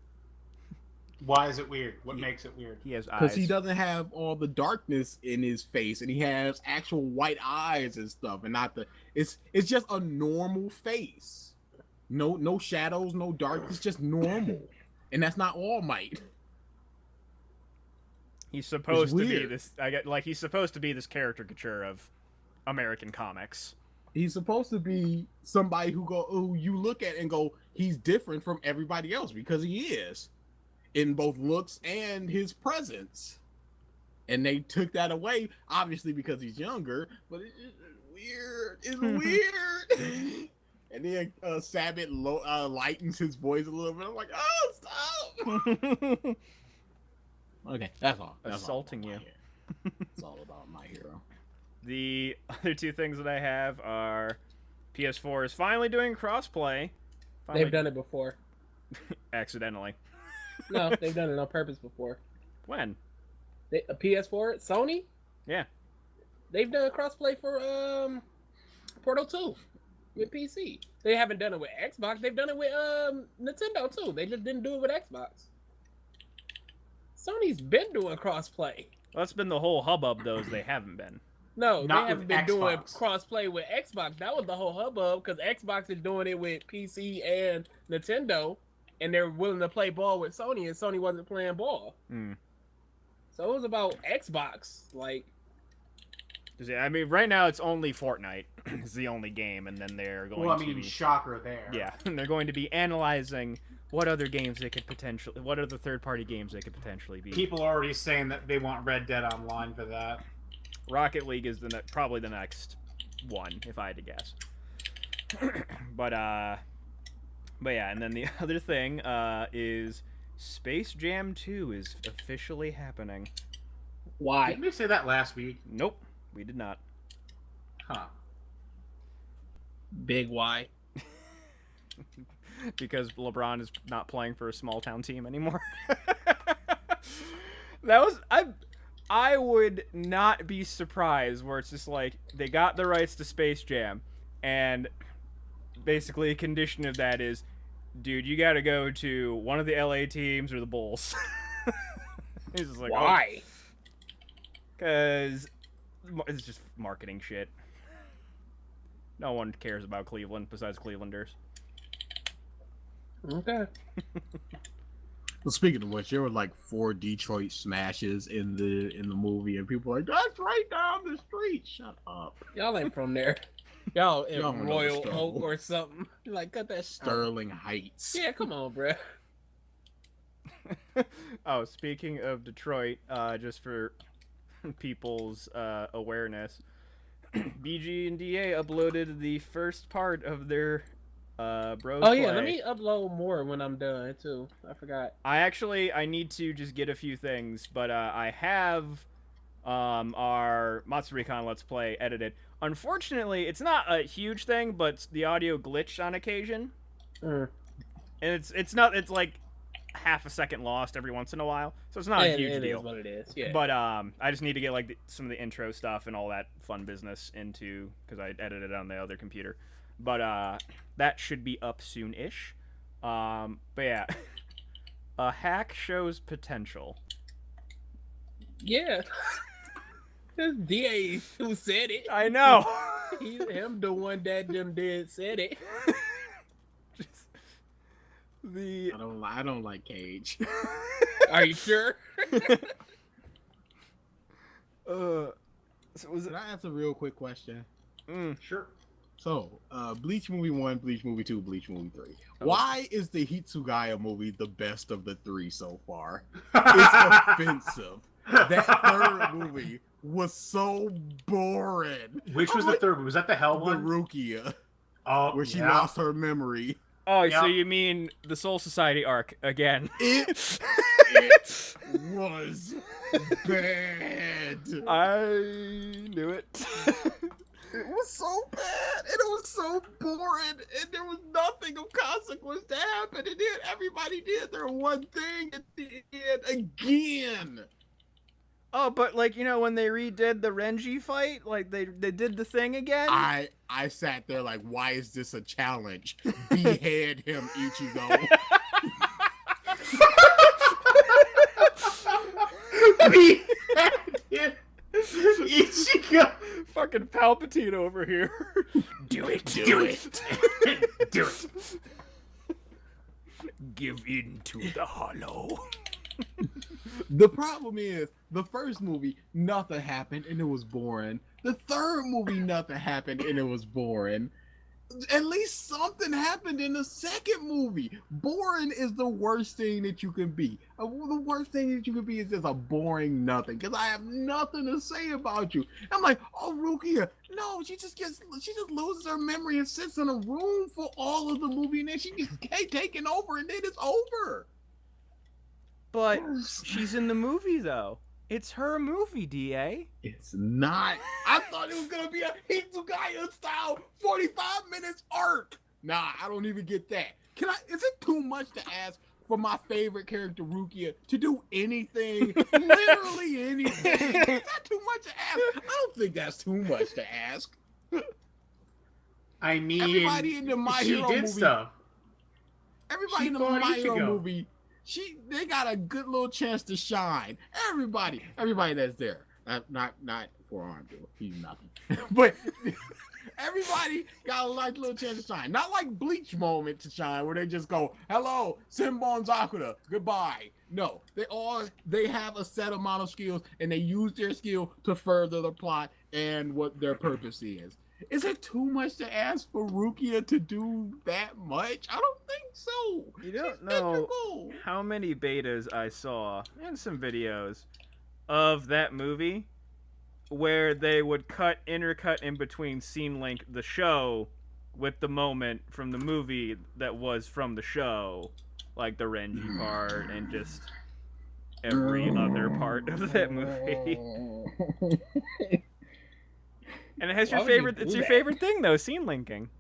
Why is it weird? What makes it weird? he has because eyes. he doesn't have all the darkness in his face, and he has actual white eyes and stuff, and not the. It's just a normal face. No shadows, no dark. It's just normal, and that's not All Might. He's supposed to be weird. this. He's supposed to be this caricature of American comics. He's supposed to be somebody who you look at and go, he's different from everybody else because he is, in both looks and his presence. And they took that away, obviously because he's younger, but it's just weird. It's weird. And then Sabbath lightens his voice a little bit. I'm like, oh, stop. Okay, that's all. That's Assaulting all you. It's all about my hero. The other two things that I have are PS4 is finally doing crossplay. They've done it before. Accidentally. No, they've done it on purpose before. When? A PS4, Sony. Yeah. They've done crossplay for Portal 2 with PC. They haven't done it with Xbox. They've done it with Nintendo too. They just didn't do it with Xbox. Sony's been doing crossplay. Well, that's been the whole hubbub, though, is they haven't been. No, Not they haven't with been doing Xbox. crossplay with Xbox. That was the whole hubbub because Xbox is doing it with PC and Nintendo, and they're willing to play ball with Sony, and Sony wasn't playing ball. Mm. So it was about Xbox. Like, 'Cause, I mean, right now it's only Fortnite. It's the only game, and then they're going Well, I to mean, be... shocker there. Yeah, and they're going to be analyzing what other games they could potentially... What other third-party games they could potentially be. People are already saying that they want Red Dead Online for that. Rocket League is probably the next one, if I had to guess. But yeah, and then the other thing is Space Jam 2 is officially happening. why? Didn't we say that last week? Nope, we did not. Huh. Big why? Because LeBron is not playing for a small town team anymore. That was I would not be surprised where it's just like they got the rights to Space Jam, and basically a condition of that is, dude, you got to go to one of the LA teams or the Bulls. He's just like, Why? Because it's just marketing shit. No one cares about Cleveland besides Clevelanders. Okay. Well, speaking of which, there were like 4 Detroit smashes in the movie, and people were like, "That's right down the street." Shut up. Y'all ain't from there. Y'all in Y'all don't know the Royal struggle. Oak or something. Like, cut that shit. Sterling Heights. Yeah, come on, bruh. Oh, speaking of Detroit, just for people's awareness, BG and DA uploaded the first part of their bros Oh yeah, play. let me upload more when I'm done too. I forgot. I need to just get a few things, but I have our Matsuricon Let's Play edited. Unfortunately, it's not a huge thing, but the audio glitched on occasion. Mm. And it's not, it's like, half a second lost every once in a while, so it's not a huge It deal. is what it is. Yeah. But I just need to get like some of the intro stuff and all that fun business into because I edited it on the other computer. But that should be up soon-ish. But yeah, a hack shows potential. Yeah. It's DA who said it. I know. Him the one that them did said it. Just the I don't like Cage. Are you sure? so was it? Can I ask a real quick question? Sure. So, Bleach movie 1, Bleach movie 2, Bleach movie 3. Oh. Why is the Hitsugaya movie the best of the 3 so far? It's offensive. That third movie was so boring. Which was I'm the like, third one? Was that the Hell The one? Rukia, Oh, where she yeah. lost her memory. Oh, Yeah. so you mean the Soul Society arc again? It was bad. I knew it. It was so bad, and it was so boring, and there was nothing of consequence to happen, and then everybody did their one thing at the end again. Oh, but like, you know, when they redid the Renji fight, like they did the thing again. I sat there like, why is this a challenge? Behead him, Ichigo. Ichigo. Fucking Palpatine over here. Do it. Do it. Do it. Give in to the hollow. The problem is, the first movie, nothing happened and it was boring. The third movie, nothing happened and it was boring. At least something happened in the second movie. Boring is the worst thing that you can be. The worst thing that you can be is just a boring nothing. Because I have nothing to say about you. I'm like, oh, Rukia. No, she just loses her memory and sits in a room for all of the movie, and then she gets taken over, and then it's over. But she's in the movie though. It's her movie, DA. It's not. I thought it was gonna be a Hitsugaya style 45 minutes arc. Nah, I don't even get that. Is it too much to ask for my favorite character, Rukia, to do anything? Literally anything. Is that too much to ask? I don't think that's too much to ask. I mean, Everybody in the My she Hero did movie. stuff. Everybody She in the fought My Hero Ichigo. movie, they got a good little chance to shine. Everybody that's there. Not Forearm, he's nothing. But everybody got a nice little chance to shine. Not like Bleach moment to shine where they just go, hello, Senbon Sakura, goodbye. No, they have a set amount of skills and they use their skill to further the plot and what their purpose is. Is it too much to ask for Rukia to do that much? I don't think so. You don't She's know integral. how many betas I saw and some videos of that movie where they would intercut in between scene link the show with the moment from the movie that was from the show, like the Renji part and just every other part of that movie. And it has Why your would you favorite. do It's your that? favorite thing though, scene linking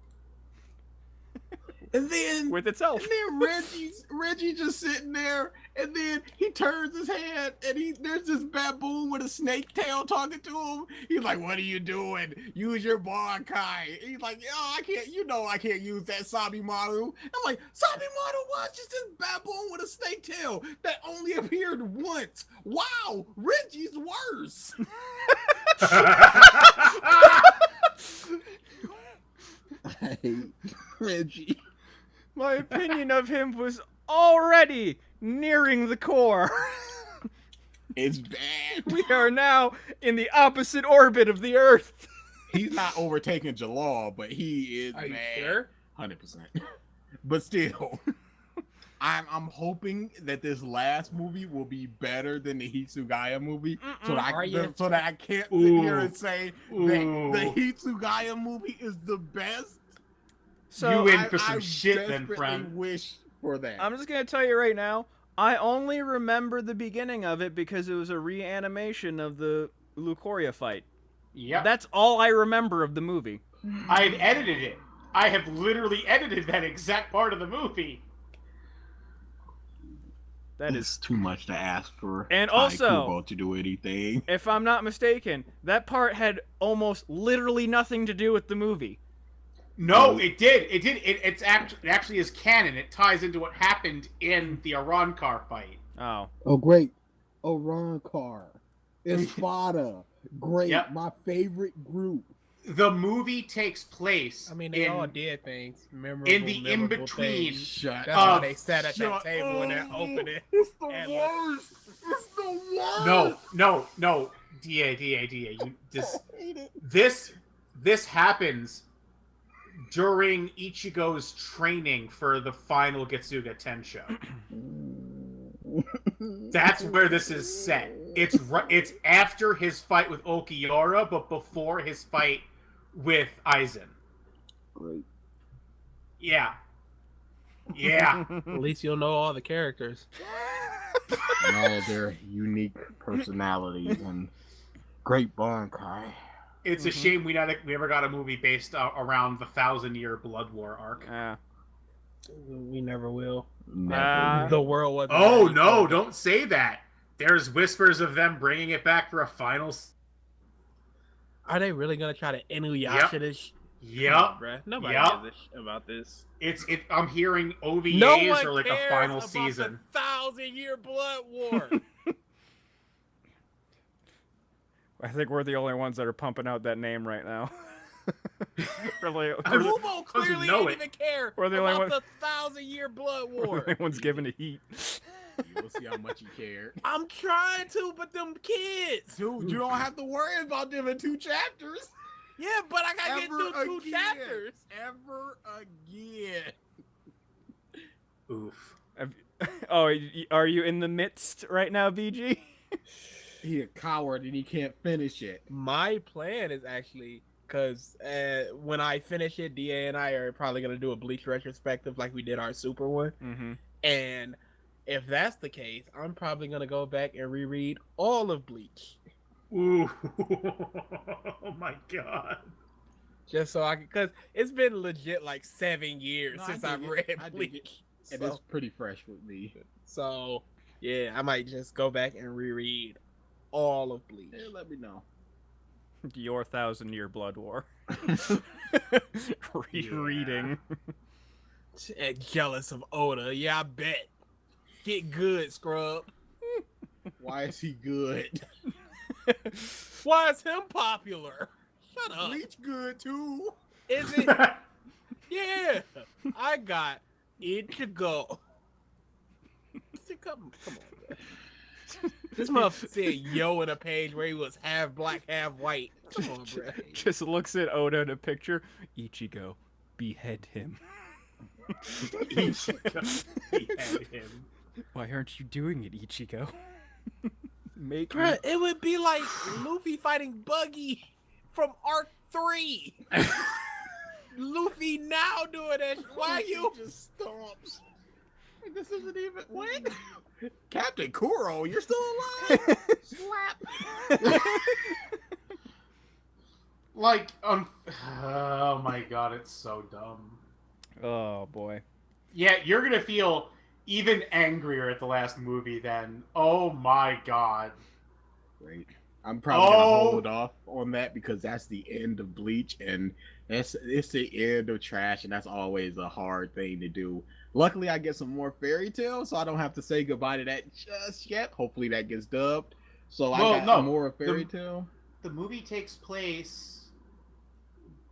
And then with itself. And then Reggie just sitting there, and then he turns his head, and there's this baboon with a snake tail talking to him. He's like, "What are you doing? Use your Bankai." He's like, "Yo, I can't use that Sabimaru." I'm like, Sabimaru was just this baboon with a snake tail that only appeared once. Wow, Reggie's worse. I hate Reggie. My opinion of him was already nearing the core. It's bad. We are now in the opposite orbit of the Earth. He's not overtaking Jalal, but he is Are you mad. sure? 100%. But still, I'm hoping that this last movie will be better than the Hitsugaya movie, so that Are you? I can't sit here Ooh. and say Ooh. that the Hitsugaya movie is the best. So You in for some I shit then, desperately friend. wish for that. I'm just gonna tell you right now, I only remember the beginning of it because it was a reanimation of the Lucoria fight. Yep. That's all I remember of the movie. I had edited it. I have literally edited that exact part of the movie. That It's is, too much to ask for. And Kai also- Kubo to do anything. if I'm not mistaken, that part had almost literally nothing to do with the movie. No, it did. It did. It actually is canon. It ties into what happened in the Arankar fight. Oh, Oh, great. Oh, Ron Carr. Espada. Great. Yep. My favorite group. The movie takes place. I mean, they in, all did things. Memorable, in the in memorable between. things. Shut That's why they sat at that Shut table and up. that opened it. It's the And- worst. It's the worst. No. Da. You this happens during Ichigo's training for the final Getsuga Tensho. That's where this is set. It's after his fight with Okiura, but before his fight with Aizen. Great. Yeah. Yeah. At least you'll know all the characters. And all of their unique personalities and great Bankai. It's a shame we never got a movie based around the 1,000-year Blood War arc. We never will. Never. The world was. Oh no! Don't say that. There's whispers of them bringing it back for a final. Are they really gonna try to Inuyasha Yep. this? Yep. Bruh. Nobody Yep. gives a about this. I'm hearing OVAs No one or like a cares final about season. the 1,000-year blood war. I think we're the only ones that are pumping out that name right now. Really, Kubo clearly know didn't it. even care We're the only about one- the 1,000-year blood we're war. the only ones giving it heat. You'll see how much he cared. I'm trying to, but them kids. Dude, you don't have to worry about them in 2 chapters. Yeah, but I gotta get Ever through 2 again. chapters. Ever again. Oof. Oh, are you in the midst right now, BG? He a coward and he can't finish it. My plan is actually because when I finish it, DA and I are probably gonna do a Bleach retrospective like we did our Super one. Mm-hmm. And if that's the case, I'm probably gonna go back and reread all of Bleach. Ooh. Oh my god. Just so I can, because it's been legit like 7 years No, I since dig I've it. read I dig Bleach. it. And So, it's pretty fresh with me. so, yeah, I might just go back and reread all of Bleach. Yeah, let me know. Your 1,000-year blood war. Rereading. And jealous of Oda, yeah, I bet. Get good, scrub. Why is he good? Why is him popular? Shut up. Bleach good too. Is it? Yeah, I got Ichigo. Come on, man. This motherfucker said yo in a page where he was half black, half white. Come on, bro. Just looks at Oda in a picture. Ichigo, behead him. Ichigo behead him. Why aren't you doing it, Ichigo? Make me. Bruh, it would be like Luffy fighting Buggy from Arc 3. Luffy now doing that. Why you? just stomps? Like, this isn't even what? Captain Kuro, you're still alive? Slap. Like, oh my god, it's so dumb. Oh boy. Yeah, you're gonna feel even angrier at the last movie then. Oh my god. Great. I'm probably gonna hold off on that because that's the end of Bleach and it's the end of trash and that's always a hard thing to do. Luckily I get some more Fairy Tail, so I don't have to say goodbye to that just yet. Hopefully that gets dubbed. So I got more Fairy Tail. The movie takes place.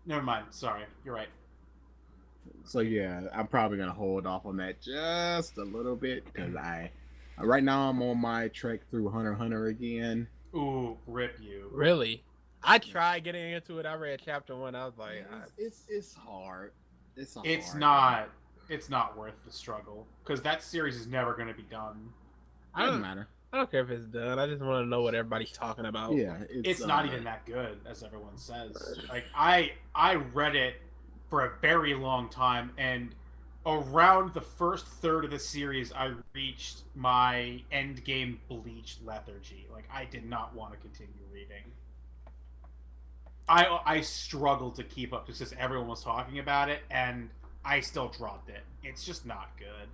Never mind. Sorry, you're right. So yeah, I'm probably gonna hold off on that just a little bit because right now I'm on my trek through Hunter x Hunter again. Ooh, rip you. Really? I tried getting into it. I read chapter 1. I was like, It's hard. It's It's not worth the struggle because that series is never going to be done. Doesn't matter. I don't care if it's done. I just want to know what everybody's talking about. Yeah, It's not even that good as everyone says. Like I read it for a very long time, and around the first third of the series, I reached my end game Bleach lethargy. Like I did not want to continue reading. I struggled to keep up just because everyone was talking about it, and I still dropped it. It's just not good.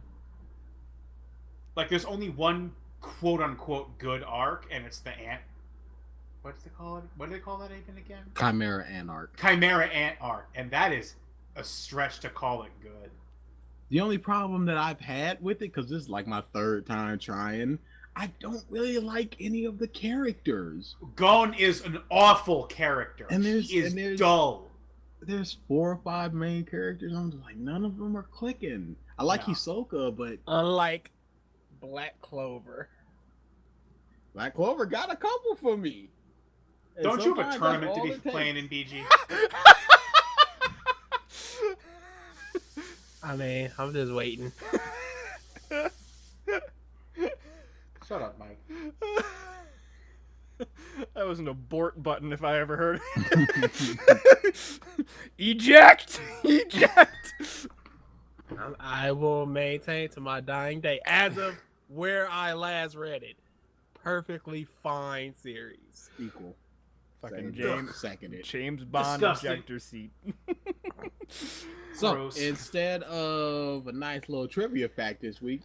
like there's only one quote unquote good arc, and it's the ant. What's they call it? What do they call that even again? Chimera Anarch. Chimera ant arc, and that is a stretch to call it good. The only problem that I've had with it, because this is like my third time trying, I don't really like any of the characters. Gon is an awful character. And He there's- is and there's- dull. There's 4 or 5 main characters. I'm just like, none of them are clicking. I like No. Hisoka, but Unlike Black Clover. Black Clover got a couple for me. And Don't you have a sometimes that's tournament to all be it takes. playing in BG? I mean, I'm just waiting. Shut up, Mike. That was an abort button if I ever heard it. Eject! Eject! I will maintain to my dying day, as of where I last read it, perfectly fine series. Equal. Fucking James. James. Seconded. James Bond Disgusting. ejector seat. So Gross. instead of a nice little trivia fact this week,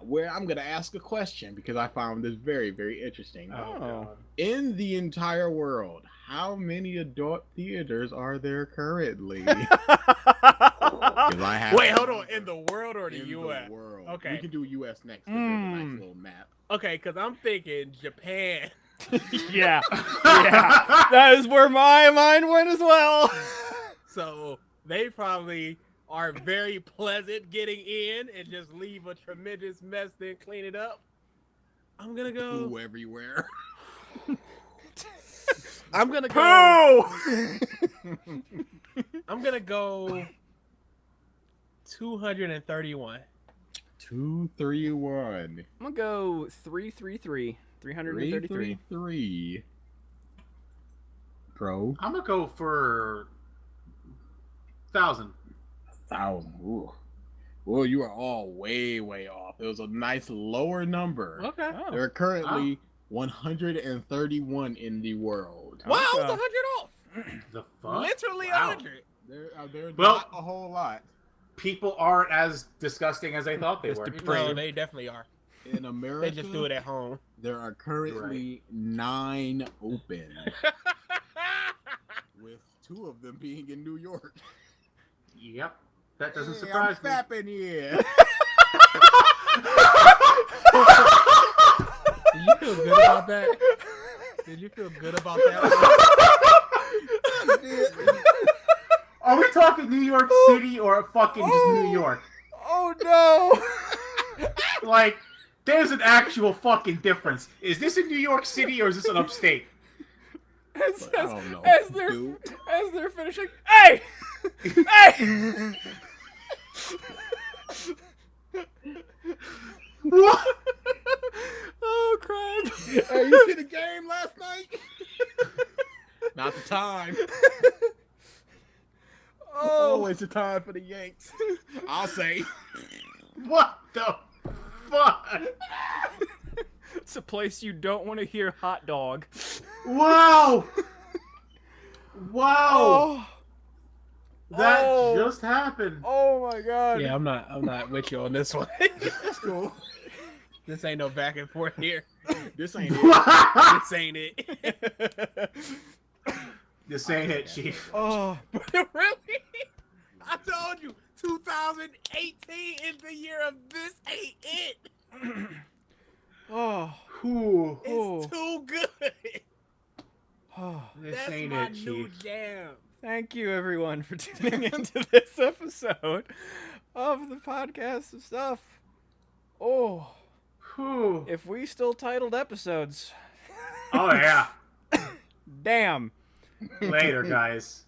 where I'm gonna ask a question because I found this very, very interesting. Oh, Oh. God. In the entire world, how many adult theaters are there currently? 'Cause I have Wait, hold on. In the world or the in U.S.? the world. Okay. We can do U.S. next. 'Cause there's a nice Mm. little map. Okay, because I'm thinking Japan. Yeah. Yeah. That is where my mind went as well. So they probably are very pleasant getting in and just leave a tremendous mess, then clean it up. I'm gonna go. Ooh, everywhere. I'm gonna go. Pooh! I'm gonna go 231. 2, 3, 1. I'm gonna go 333. 333. 333. Pro. I'm gonna go for 1,000. 1,000. Ooh. Well, you are all way, way off. It was a nice lower number. Okay. Oh. There are currently 131 in the world. Wow, I was Okay. 100 off. The fuck? Literally Wow. 100. There's Well- not a whole lot. People aren't as disgusting as I thought they It's were. depraved. No, they definitely are. In America, They just do it at home. there are currently 9 open, with 2 of them being in New York. Yep. That doesn't Hey, surprise I'm me. fapping here. Did you feel good about that? Did you feel good about that? Are we talking New York City or fucking just New York? Oh no! Like, there's an actual fucking difference. Is this in New York City or is this an upstate? As, I as, don't know, as they're dude. as they're finishing, hey, hey! What? Oh crap! Hey, you see the game last night? Not the time. Oh, Always the time for the Yanks. I'll say. What the fuck? it's a place you don't want to hear hot dog. Wow! Wow! Oh, That Oh. just happened. oh my god! Yeah, I'm not with you on this one. That's cool. This ain't no back and forth here. This ain't it. This ain't it. This ain't it, Chief. Oh, Really? I told you, 2018 is the year of this ain't it. oh, Whew. Oh. It's too good. oh. This That's ain't my it, new Chief. jam. Thank you, everyone, for tuning into this episode of the podcast of stuff. Oh, Whew. if we still titled episodes, Oh, yeah. damn. Later, guys.